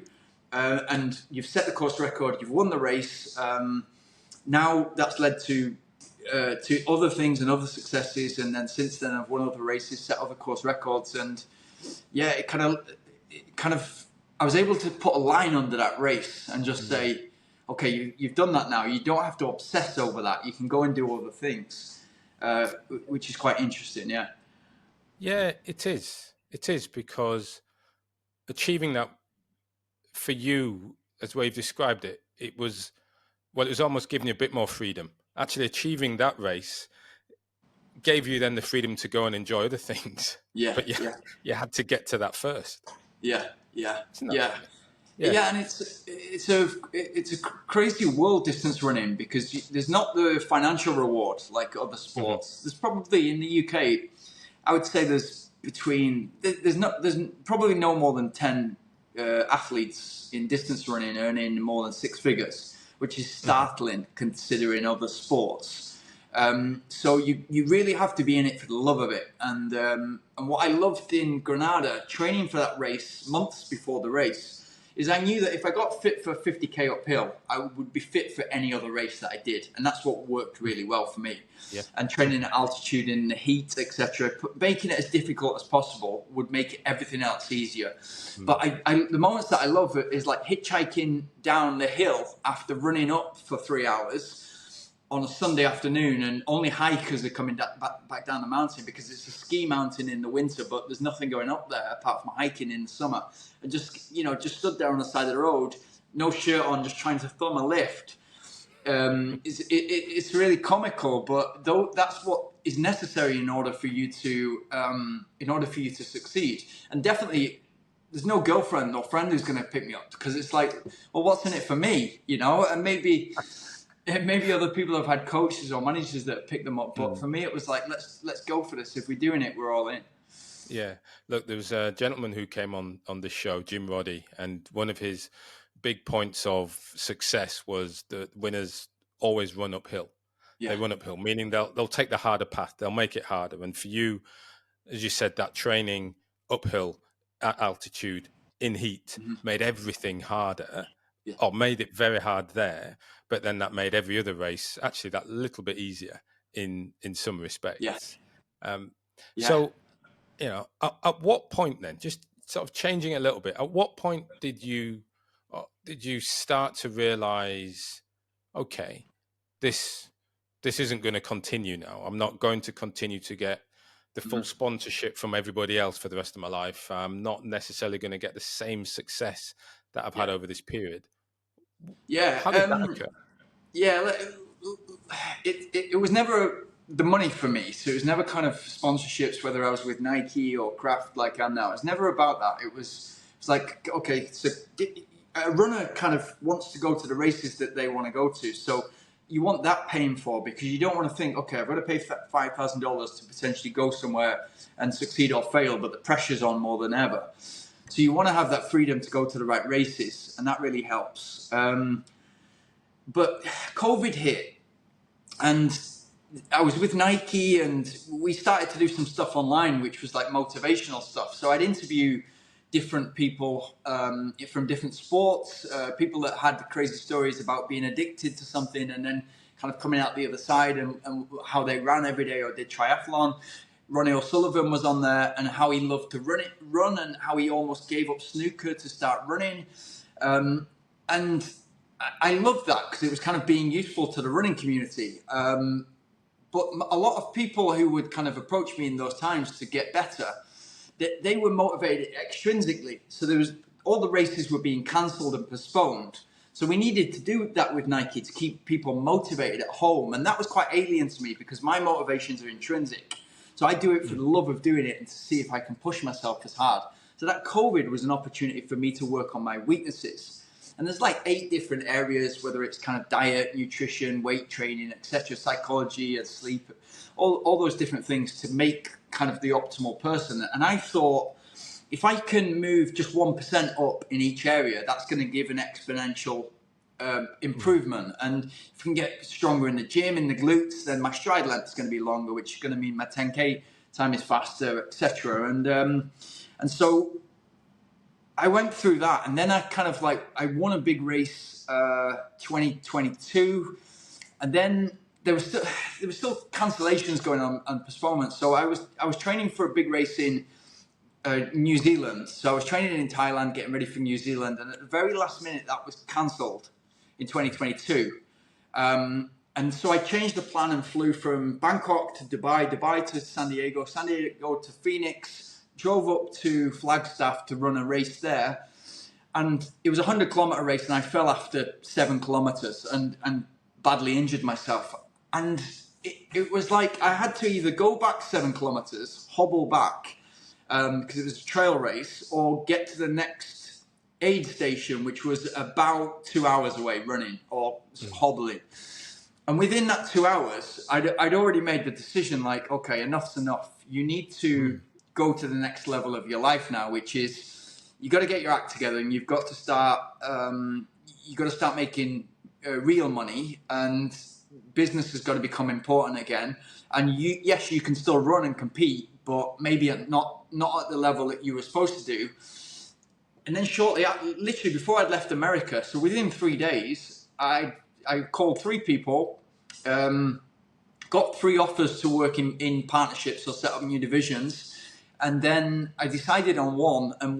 and you've set the course record, you've won the race. Now that's led to other things and other successes, and then since then I've won other races, set other course records, and yeah, it kind of I was able to put a line under that race and just say, okay, you've done that now. You don't have to obsess over that. You can go and do other things, which is quite interesting. Yeah. Yeah, it is. It is, because achieving that for you, as the way you've described it, it was almost giving you a bit more freedom. Actually, achieving that race gave you then the freedom to go and enjoy other things. Yeah. But you had to get to that first. Yeah. Yeah. Isn't that Yeah. funny? Yeah, and it's a crazy world, distance running, because there's not the financial reward like other sports. There's probably in the UK, I would say there's probably no more than 10 athletes in distance running earning more than six figures, which is startling considering other sports. So you really have to be in it for the love of it. And what I loved in Granada, training for that race months before the race, is I knew that if I got fit for 50k uphill, I would be fit for any other race that I did, and that's what worked really well for me. Yeah. And training at altitude in the heat, etc., making it as difficult as possible would make everything else easier. But the moments that I love is like hitchhiking down the hill after running up for 3 hours on a Sunday afternoon, and only hikers are coming back down the mountain because it's a ski mountain in the winter, but there's nothing going up there apart from hiking in the summer. And just stood there on the side of the road, no shirt on, just trying to thumb a lift. It's really comical, but that's what is necessary in order for you to succeed. And definitely, there's no girlfriend or friend who's going to pick me up, because it's like, well, what's in it for me, And maybe other people have had coaches or managers that pick them up, but for me, it was like, let's go for this. If we're doing it, we're all in. Yeah. Look, there was a gentleman who came on the show, Jim Roddy, and one of his big points of success was the winners always run uphill. Yeah. They run uphill, meaning they'll take the harder path. They'll make it harder. And for you, as you said, that training uphill at altitude in heat made everything harder, or made it very hard there. But then that made every other race actually that little bit easier in some respects. Yes. So, at what point then, just sort of changing a little bit, at what point did you start to realize, okay, this isn't going to continue now. I'm not going to continue to get the full sponsorship from everybody else for the rest of my life. I'm not necessarily going to get the same success that I've had over this period. Yeah. How did that occur? Yeah, it was never the money for me. So it was never kind of sponsorships, whether I was with Nike or Kraft like I'm now. It's never about that. It's like, okay, so a runner kind of wants to go to the races that they want to go to. So you want that paying for, because you don't want to think, okay, I've got to pay $5,000 to potentially go somewhere and succeed or fail, but the pressure's on more than ever. So you want to have that freedom to go to the right races, and that really helps. But COVID hit, and I was with Nike, and we started to do some stuff online, which was like motivational stuff. So I'd interview different people from different sports, people that had crazy stories about being addicted to something and then kind of coming out the other side, and how they ran every day or did triathlon. Ronnie O'Sullivan was on there, and how he loved to run and how he almost gave up snooker to start running. And I loved that because it was kind of being useful to the running community. But a lot of people who would kind of approach me in those times to get better, they were motivated extrinsically. So there was, all the races were being cancelled and postponed. So we needed to do that with Nike to keep people motivated at home. And that was quite alien to me because my motivations are intrinsic. So I do it for the love of doing it and to see if I can push myself as hard. So that COVID was an opportunity for me to work on my weaknesses. And there's like 8 different areas, whether it's kind of diet, nutrition, weight training, etc., psychology and sleep, all those different things to make kind of the optimal person. And I thought, if I can move just 1% up in each area, that's going to give an exponential improvement. And if I can get stronger in the gym, in the glutes, then my stride length is going to be longer, which is going to mean my 10K time is faster, etc. And so I went through that, and then I kind of I won a big race 2022, and then there was still cancellations going on and postponements. So I was training for a big race in New Zealand. So I was training in Thailand, getting ready for New Zealand, and at the very last minute that was cancelled in 2022. And so I changed the plan and flew from Bangkok to Dubai to San Diego to Phoenix, drove up to Flagstaff to run a race there. And it was a 100-kilometer race, and I fell after 7 kilometers and badly injured myself. And it was like I had to either go back 7 kilometers, hobble back, because it was a trail race, or get to the next aid station, which was about 2 hours away running or hobbling. And within that 2 hours, I'd already made the decision, like, okay, enough's enough. You need to go to the next level of your life now, which is you got to get your act together, and you've got to start making real money, and business has got to become important again. And yes, you can still run and compete, but maybe not at the level that you were supposed to do. And then literally before I'd left America, so within 3 days, I called 3 people, got 3 offers to work in partnerships or set up new divisions. And then I decided on one, and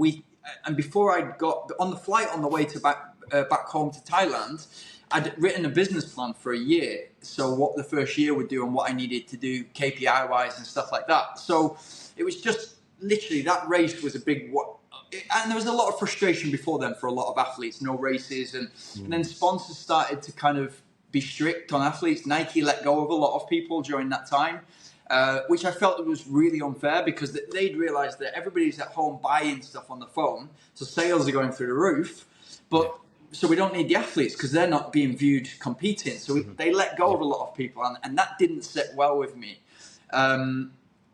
before I got on the flight on the way to back home to Thailand, I'd written a business plan for a year. So what the first year would do and what I needed to do KPI wise and stuff like that. So it was just literally that race was a big and there was a lot of frustration before then for a lot of athletes, no races. And then sponsors started to kind of be strict on athletes. Nike let go of a lot of people during that time, which I felt was really unfair because they'd realized that everybody's at home buying stuff on the phone. So sales are going through the roof, so we don't need the athletes because they're not being viewed competing. So they let go of a lot of people, and that didn't sit well with me.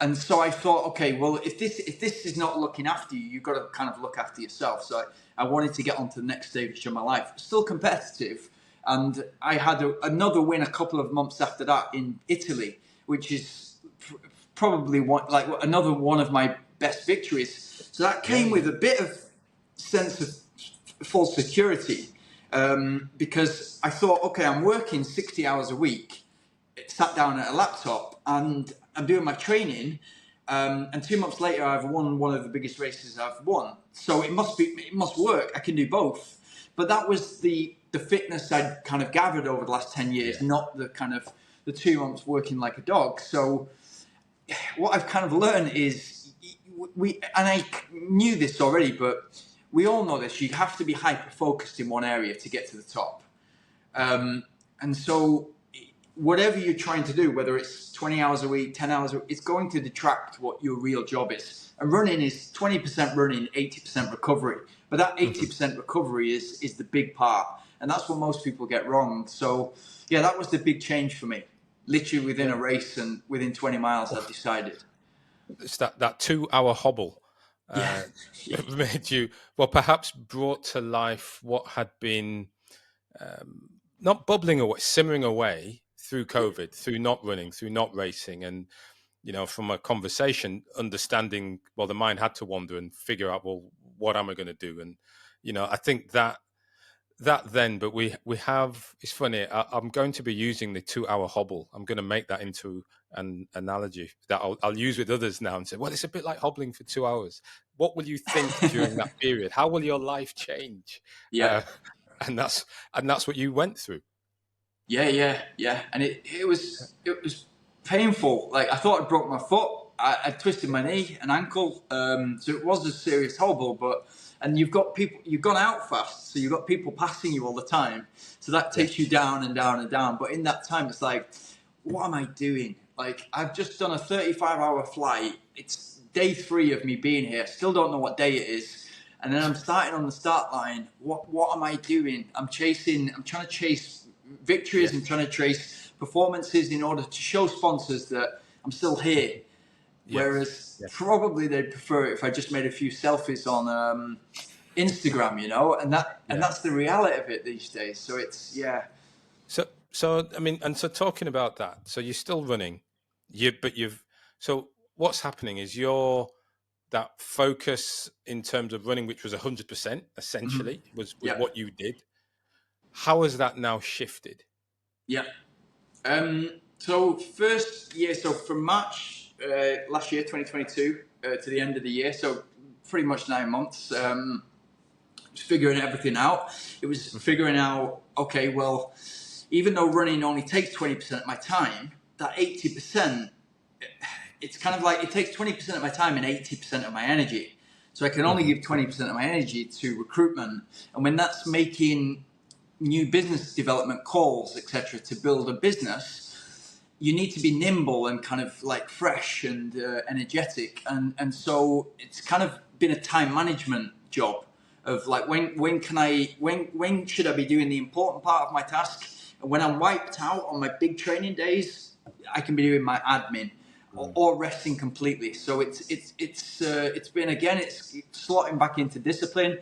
And so I thought, okay, well, if this is not looking after you, you've got to kind of look after yourself. So I wanted to get on to the next stage of my life. Still competitive. And I had another win a couple of months after that in Italy, which is probably another one of my best victories. So that came with a bit of sense of false security because I thought, okay, I'm working 60 hours a week, sat down at a laptop, and I'm doing my training, and 2 months later I've won one of the biggest races I've won. So it must work. I can do both. But that was the fitness I'd kind of gathered over the last 10 years, not the kind of the 2 months working like a dog. So what I've kind of learned is and I knew this already, but we all know this. You have to be hyper focused in one area to get to the top. And so whatever you're trying to do, whether it's 20 hours a week, 10 hours a week, it's going to detract what your real job is. And running is 20% running, 80% recovery. But that 80% recovery is the big part. And that's what most people get wrong. So, yeah, that was the big change for me. Literally within a race and within 20 miles, I decided. It's that 2 hour hobble Yeah. made you, well, perhaps brought to life what had been not bubbling away, simmering away through COVID, through not running, through not racing. And, from a conversation, understanding, well, the mind had to wander and figure out, well, what am I going to do? And, I think that then, but we have, it's funny, I'm going to be using the 2 hour hobble. I'm going to make that into an analogy that I'll use with others now and say, well, it's a bit like hobbling for 2 hours. What will you think during that period? How will your life change? Yeah. And that's what you went through. Yeah. And it was painful. Like, I thought I broke my foot. I twisted my knee and ankle. So it was a serious hobble, and you've gone out fast, so you've got people passing you all the time. So that takes you down and down and down. But in that time, it's like, what am I doing? Like, I've just done a 35-hour flight. It's day 3 of me being here. Still don't know what day it is. And then I'm starting on the start line. What am I doing? I'm trying to chase victories and trying to trace performances in order to show sponsors that I'm still here. Whereas probably they'd prefer it if I just made a few selfies on Instagram, and that's the reality of it these days. So it's So I mean, and so talking about that, so you're still running, so what's happening is that focus in terms of running, which was 100% essentially, was what you did. How has that now shifted? Yeah. So first year, so from March last year, 2022, to the end of the year, so pretty much 9 months, just figuring everything out. It was figuring out, okay, well, even though running only takes 20% of my time, that 80%, it's kind of like it takes 20% of my time and 80% of my energy. So I can only give 20% of my energy to recruitment. And when that's making new business development calls, etc., to build a business, you need to be nimble and kind of like fresh and energetic. And so it's kind of been a time management job of like, when should I be doing the important part of my task? And when I'm wiped out on my big training days, I can be doing my admin or resting completely. So it's been, again, it's slotting back into discipline,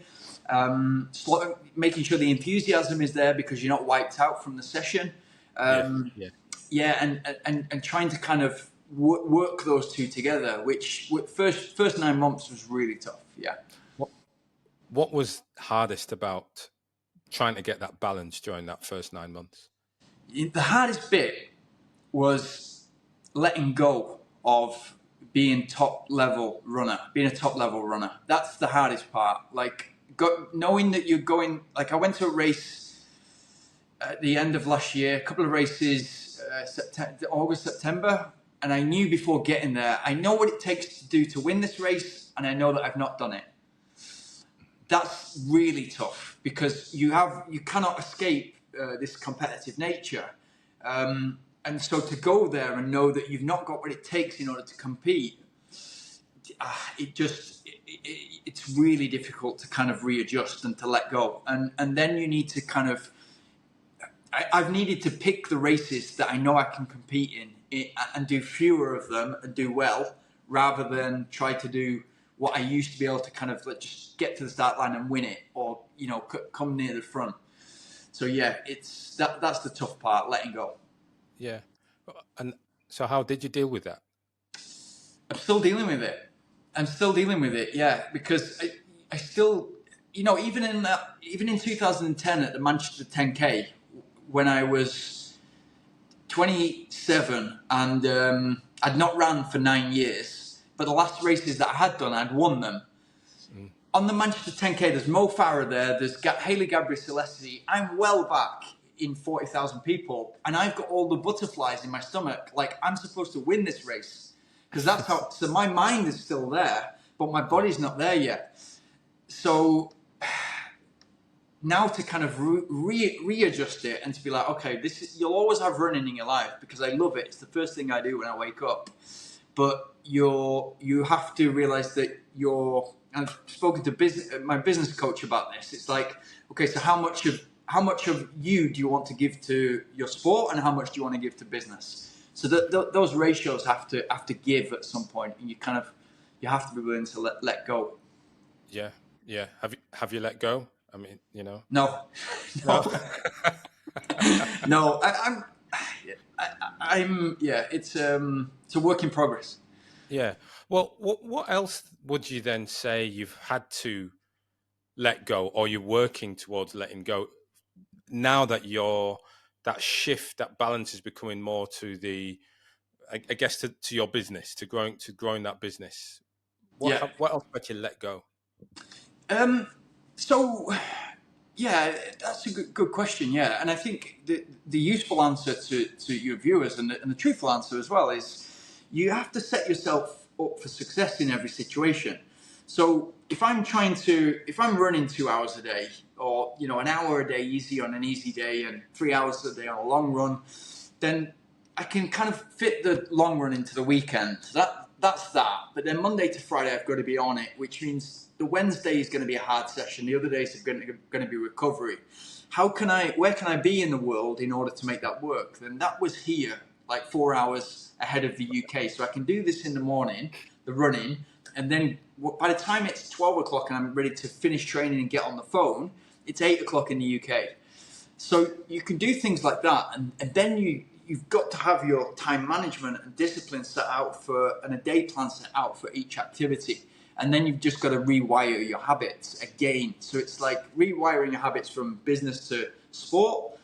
making sure the enthusiasm is there because you're not wiped out from the session. And trying to kind of work those two together, which first 9 months was really tough. Yeah. What was hardest about trying to get that balance during that first 9 months? The hardest bit was letting go of being a top level runner. That's the hardest part. Like, knowing that you're going, like, I went to a race at the end of last year, a couple of races, August, September, and I knew before getting there, I know what it takes to do to win this race, and I know that I've not done it. That's really tough because you cannot escape this competitive nature. And so to go there and know that you've not got what it takes in order to compete, it's really difficult to kind of readjust and to let go. And then you need to kind of, I've needed to pick the races that I know I can compete in and do fewer of them and do well, rather than try to do what I used to be able to kind of just get to the start line and win it, or come near the front. So yeah, that's the tough part, letting go. Yeah. And so how did you deal with that? I'm still dealing with it. Yeah, because I still, even in 2010 at the Manchester 10K, when I was 27 and I'd not ran for 9 years, but the last races that I had done, I'd won them. On the Manchester 10K, there's Mo Farah there, there's Hayley Gabriel-Celeste. I'm well back in 40,000 people, and I've got all the butterflies in my stomach. Like, I'm supposed to win this race, because that's how. So my mind is still there, but my body's not there yet. So now to kind of readjust it and to be like, okay, you'll always have running in your life because I love it. It's the first thing I do when I wake up. But you have to realize that I've spoken to my business coach about this. It's like, okay, so how much of you do you want to give to your sport, and how much do you want to give to business? So those ratios have to give at some point, and you have to be willing to let go. Yeah. Have you let go? I mean, No, No. no. I'm yeah. It's a work in progress. Yeah. Well, what else would you then say you've had to let go, or you're working towards letting go, now that that shift, that balance is becoming more to I guess to your business, to growing that business? Yeah. What else had you let go? So yeah, that's a good question. Yeah, and I think the useful answer to your viewers and the truthful answer as well is you have to set yourself up for success in every situation. So if I'm running 2 hours a day, or an hour a day easy on an easy day, and 3 hours a day on a long run, then I can kind of fit the long run into the weekend. So that's that. But then Monday to Friday, I've got to be on it, which means the Wednesday is going to be a hard session. The other days are going to be recovery. Where can I be in the world in order to make that work? Then that was here, like 4 hours ahead of the UK. So I can do this in the morning, the running, and then by the time it's 12 o'clock and I'm ready to finish training and get on the phone, it's 8 o'clock in the UK. So you can do things like that, and then you've got to have your time management and discipline set out and a day plan set out for each activity. And then you've just got to rewire your habits again. So it's like rewiring your habits from business to sport,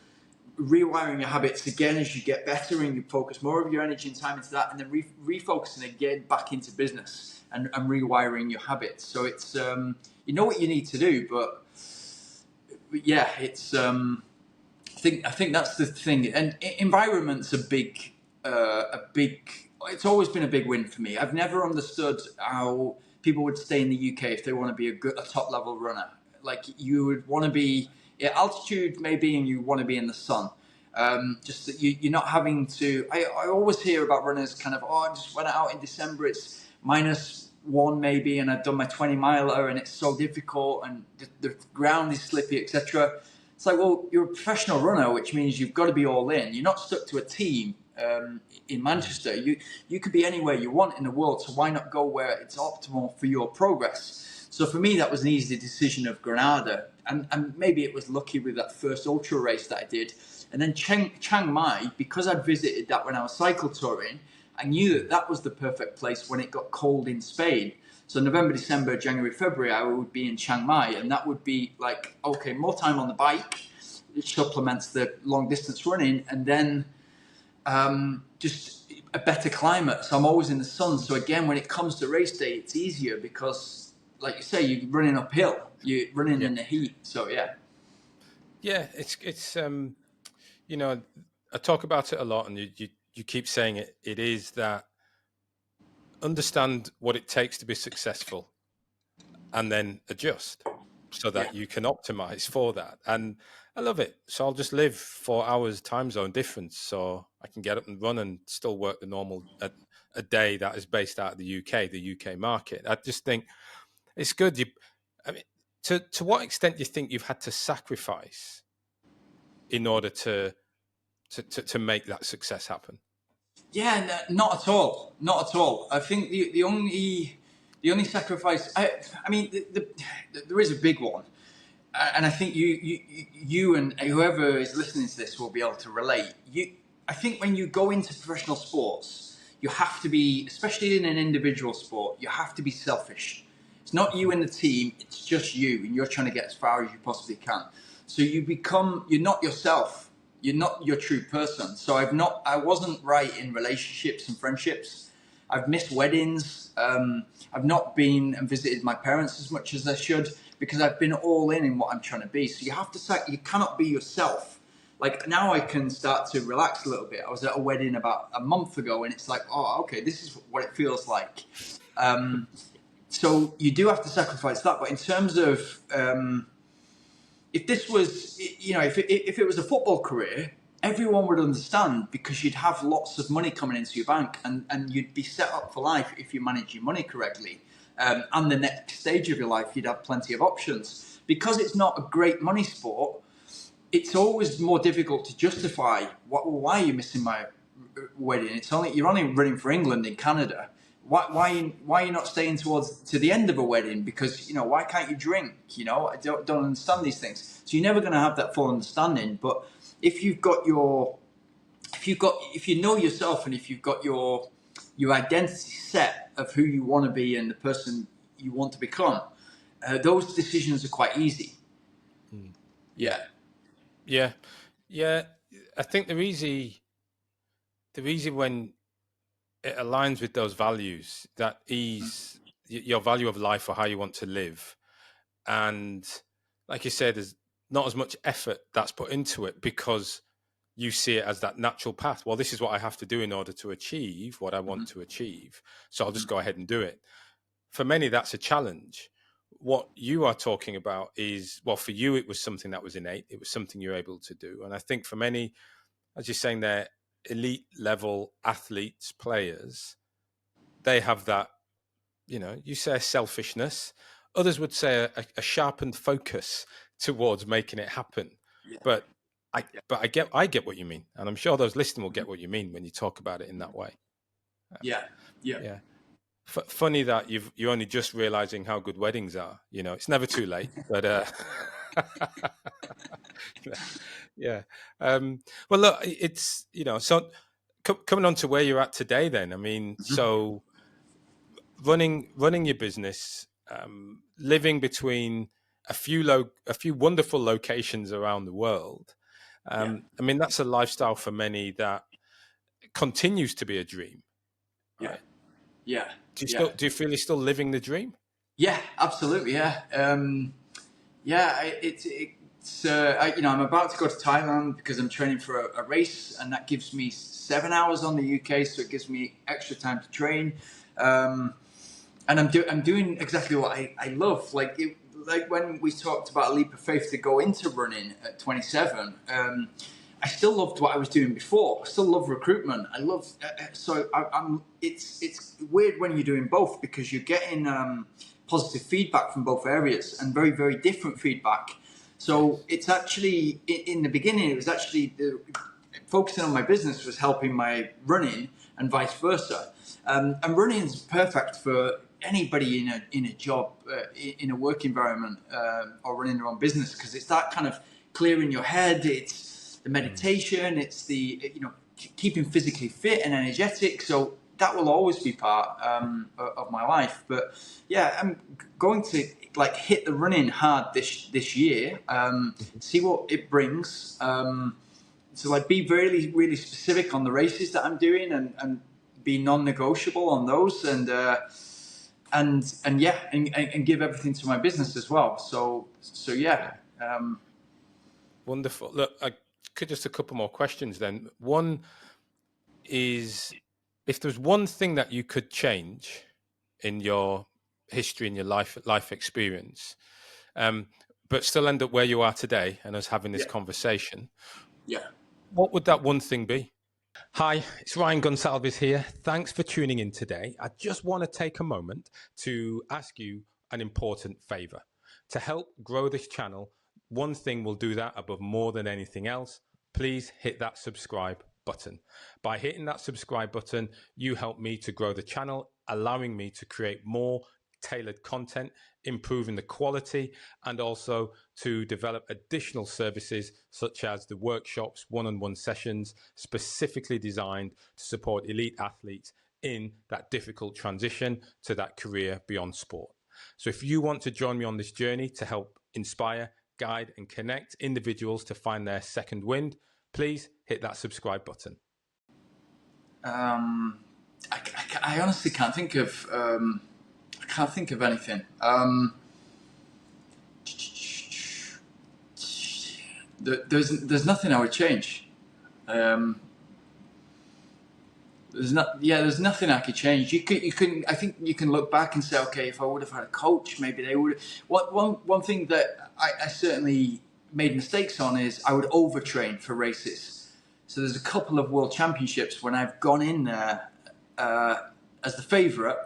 rewiring your habits again as you get better and you focus more of your energy and time into that, and then refocusing again back into business and rewiring your habits. So it's, you know what you need to do, but yeah, it's, I think that's the thing, and environment's a big. It's always been a big win for me. I've never understood how people would stay in the UK if they want to be a top level runner. Like, you would want to be at altitude maybe, and you want to be in the sun. Just that you're not having to. I always hear about runners kind of, I just went out in December. It's -1 maybe, and I've done my 20-miler, and it's so difficult, and the ground is slippy, etc. It's like, well, you're a professional runner, which means you've got to be all in. You're not stuck to a team in Manchester. You could be anywhere you want in the world, so why not go where it's optimal for your progress? So for me, that was an easy decision of Granada, and maybe it was lucky with that first ultra race that I did. And then Chiang Mai, because I'd visited that when I was cycle touring, I knew that was the perfect place when it got cold in Spain. So November, December, January, February, I would be in Chiang Mai, and that would be like, okay, more time on the bike, which supplements the long distance running, and then just a better climate. So I'm always in the sun. So again, when it comes to race day, it's easier because, like you say, you're running uphill, you're running in the heat. So yeah. Yeah, it's I talk about it a lot, and you keep saying it. It is that understand what it takes to be successful, and then adjust so Yeah. that you can optimize for that. And I love it. So I'll just live 4 hours time zone difference, so I can get up and run and still work the normal a day that is based out of the UK market. I just think it's good. I mean, to what extent do you think you've had to sacrifice in order to make that success happen? Yeah, no, not at all. Not at all. I think the only sacrifice. I mean, there is a big one, and I think you and whoever is listening to this will be able to relate. I think when you go into professional sports, you have to be, especially in an individual sport, you have to be selfish. It's not you and the team; it's just you, and you're trying to get as far as you possibly can. So you're not yourself. You're not your true person. So I wasn't right in relationships and friendships. I've missed weddings. I've not been and visited my parents as much as I should because I've been all in what I'm trying to be. So you cannot be yourself like now I can start to relax a little bit. I was at a wedding about a month ago, and it's like, oh, okay, this is what it feels like. So you do have to sacrifice that. But in terms of if this was, if it was a football career, everyone would understand because you'd have lots of money coming into your bank, and you'd be set up for life if you manage your money correctly. And the next stage of your life, you'd have plenty of options. Because it's not a great money sport, it's always more difficult to justify why are you missing my wedding. You're only running for England in Canada. Why are you not staying to the end of a wedding? Because why can't you drink? I don't understand these things. So you're never going to have that full understanding. But if you know yourself, and if you've got your identity set of who you want to be and the person you want to become, those decisions are quite easy. Yeah. I think they're easy when it aligns with those values, that ease, your value of life or how you want to live. And like you said, there's not as much effort that's put into it because you see it as that natural path. Well, this is what I have to do in order to achieve what I want to achieve. So I'll just go ahead and do it. For many, that's a challenge. What you are talking about is, well, for you, it was something that was innate. It was something you're able to do. And I think for many, as you're saying, they're elite level athletes, players, they have that, you say selfishness. Others would say a sharpened focus towards making it happen. Yeah. But I get what you mean. And I'm sure those listening will get what you mean when you talk about it in that way. Yeah. Funny that you're only just realizing how good weddings are. It's never too late. But yeah. Well, look, it's so coming on to where you're at today. Then, I mean, so running your business, living between a few wonderful locations around the world. I mean, that's a lifestyle for many that continues to be a dream. Right? Yeah. Do you feel you're still living the dream? Yeah, absolutely. Yeah. I'm about to go to Thailand because I'm training for a race, and that gives me 7 hours on the UK, so it gives me extra time to train. And I'm doing exactly what I love. Like when we talked about a leap of faith to go into running at 27. I still loved what I was doing before. I still love recruitment. I love It's weird when you're doing both because you're getting positive feedback from both areas and very, very different feedback. So it's actually in the beginning, it was actually focusing on my business was helping my running and vice versa. And running is perfect for anybody in a job, in a work environment, or running their own business, because it's that kind of clearing your head. It's the meditation, it's the keeping physically fit and energetic. So that will always be part of my life. But yeah, I'm going to hit the running hard this year. See what it brings. So be really, really specific on the races that I'm doing and be non-negotiable on those, and give everything to my business as well. So yeah. Wonderful. Look, I could just a couple more questions then. One is, if there's one thing that you could change in your history, in your life experience, but still end up where you are today and us having this conversation, what would that one thing be? Hi, it's Ryan Gonsalves here. Thanks for tuning in today. I just want to take a moment to ask you an important favor. To help grow this channel, one thing will do that above more than anything else. Please hit that subscribe button. By hitting that subscribe button, you help me to grow the channel, allowing me to create more tailored content, improving the quality, and also to develop additional services such as the workshops, one-on-one sessions specifically designed to support elite athletes in that difficult transition to that career beyond sport. So if you want to join me on this journey to help inspire, guide, and connect individuals to find their second wind, please hit that subscribe button. I honestly can't think of anything. There's nothing I would change. Um, there's nothing I could change. I think you can look back and say, okay, if I would have had a coach, maybe they would. One thing that I certainly made mistakes on is I would overtrain for races. So there's a couple of world championships when I've gone in there as the favourite,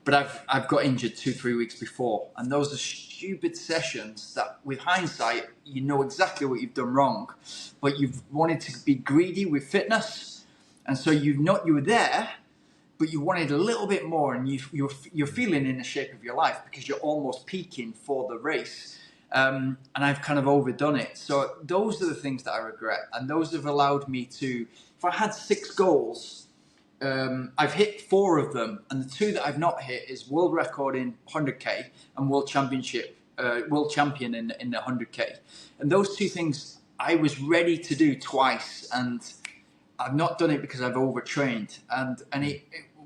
but I've got injured 2-3 weeks before, and those are stupid sessions that, with hindsight, you know exactly what you've done wrong, but you've wanted to be greedy with fitness, and so you were there, but you wanted a little bit more, and you're feeling in the shape of your life because you're almost peaking for the race. And I've kind of overdone it. So those are the things that I regret, and those have allowed me to. If I had 6 goals, I've hit 4 of them, and the 2 that I've not hit is world record in 100k and world champion in the 100k. And those 2 things I was ready to do twice, and I've not done it because I've overtrained. And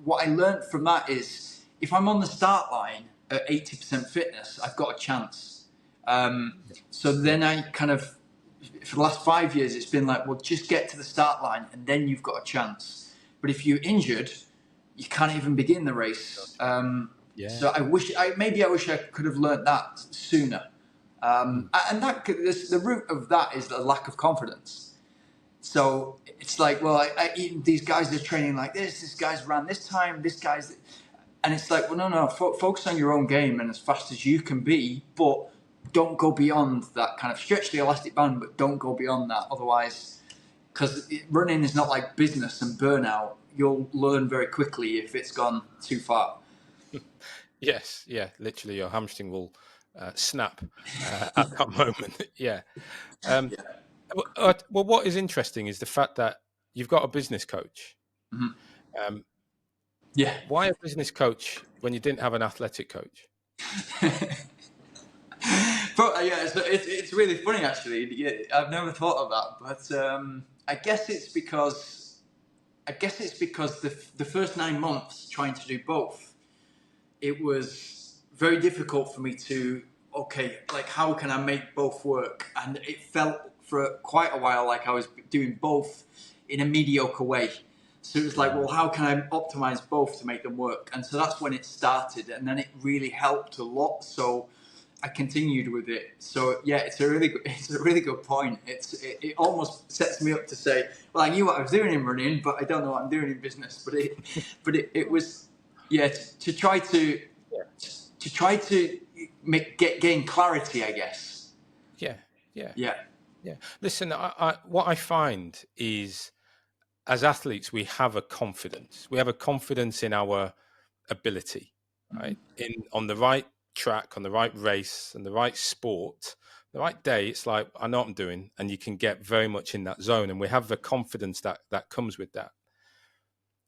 what I learned from that is, if I'm on the start line at 80% fitness, I've got a chance. So then I kind of, for the last 5 years, it's been like, well, just get to the start line and then you've got a chance. But if you're injured, you can't even begin the race. So I wish I could have learned that sooner. And the root of that is the lack of confidence. So it's like, well, these guys are training like this. This guy's ran this time. This guy's, and it's like, well, no. Focus on your own game and as fast as you can be, but don't go beyond that. Kind of stretch the elastic band, but don't go beyond that. Otherwise, because running is not like business and burnout. You'll learn very quickly if it's gone too far. Yes, yeah, literally your hamstring will snap at that moment. Yeah. Well, what is interesting is the fact that you've got a business coach. Mm-hmm. Why a business coach when you didn't have an athletic coach? But it's really funny actually. Yeah, I've never thought of that, but I guess it's because the first 9 months trying to do both, it was very difficult for me to, okay, like how can I make both work? And it felt for quite a while like I was doing both in a mediocre way. So it was like, well, how can I optimize both to make them work? And so that's when it started, and then it really helped a lot. So I continued with it. So yeah, it's a really good point. It almost sets me up to say, well, I knew what I was doing in running, but I don't know what I'm doing in business. But it was, yeah, to try to gain clarity, I guess. Yeah. Listen, what I find is, as athletes, we have a confidence. We have a confidence in our ability, right? On the right track, on the right race, and the right sport, the right day. It's like, I know what I'm doing, and you can get very much in that zone. And we have the confidence that comes with that.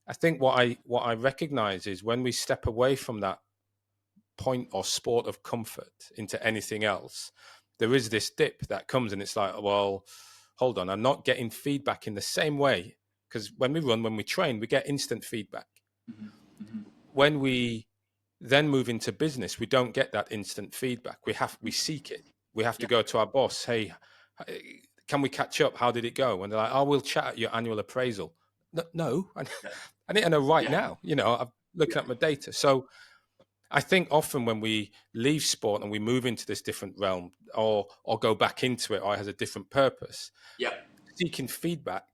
I think what I recognize is when we step away from that point or sport of comfort into anything else, there is this dip that comes, and it's like, well, hold on, I'm not getting feedback in the same way. Because when we train, we get instant feedback. Mm-hmm. When we then move into business, we don't get that instant feedback. We seek it. We have to go to our boss. Hey, can we catch up? How did it go? And they're like, oh, we'll chat at your annual appraisal. No, I need to know right now. I'm looking at my data. So I think often when we leave sport and we move into this different realm, or go back into it, or it has a different purpose, seeking feedback,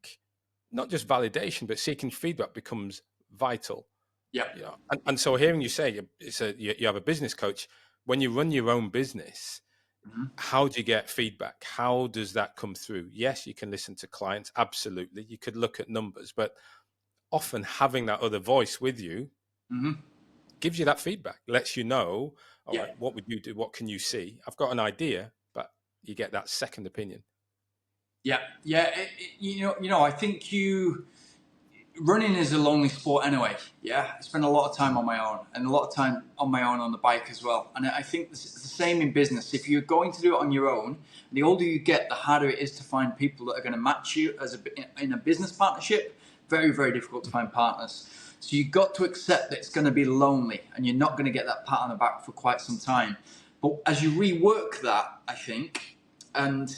not just validation, but seeking feedback becomes vital. And so hearing you say you have a business coach, when you run your own business, how do you get feedback? How does that come through? Yes, you can listen to clients. Absolutely. You could look at numbers, but often having that other voice with you gives you that feedback, lets you know, all right, what would you do? What can you see? I've got an idea, but you get that second opinion. I think running is a lonely sport anyway. I spend a lot of time on my own, and a lot of time on my own on the bike as well. And I think it's the same in business. If you're going to do it on your own, the older you get, the harder it is to find people that are going to match you in a business partnership. Very, very difficult to find partners. So you've got to accept that it's going to be lonely, and you're not going to get that pat on the back for quite some time. But as you rework that, I think, and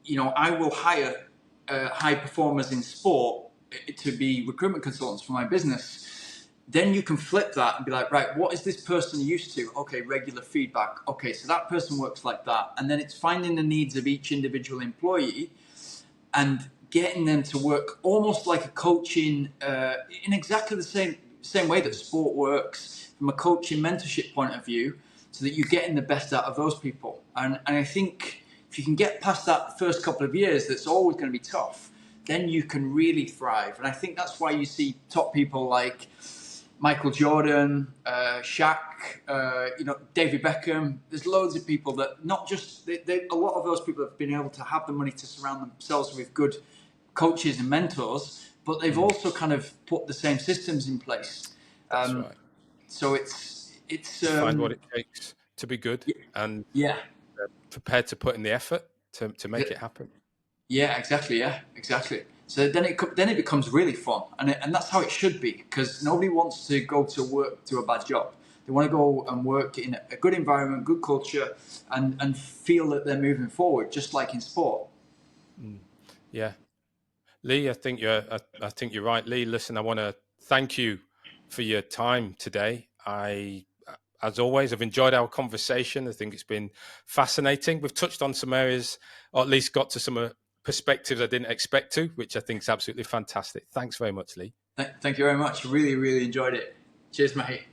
I will hire high performers in sport to be recruitment consultants for my business. Then you can flip that and be like, right, what is this person used to? Okay, regular feedback. Okay, so that person works like that. And then it's finding the needs of each individual employee and getting them to work almost like a coaching in exactly the same way that sport works from a coaching mentorship point of view, so that you're getting the best out of those people. And I think if you can get past that first couple of years, that's always going to be tough, then you can really thrive. And I think that's why you see top people like Michael Jordan, Shaq, David Beckham. There's loads of people that not just a lot of those people have been able to have the money to surround themselves with good coaches and mentors, but they've also kind of put the same systems in place. That's right. So it's find what it takes to be good, and prepared to put in the effort to make it happen. Yeah, exactly. Yeah, exactly. So then it becomes really fun, and that's how it should be, because nobody wants to go to work to a bad job. They want to go and work in a good environment, good culture, and feel that they're moving forward, just like in sport. Yeah, Lee, I think you're right. Lee, listen, I want to thank you for your time today. As always, I've enjoyed our conversation. I think it's been fascinating. We've touched on some areas, or at least got to some perspectives I didn't expect to, which I think is absolutely fantastic. Thanks very much, Lee. Thank you very much. Really, really enjoyed it. Cheers, mate.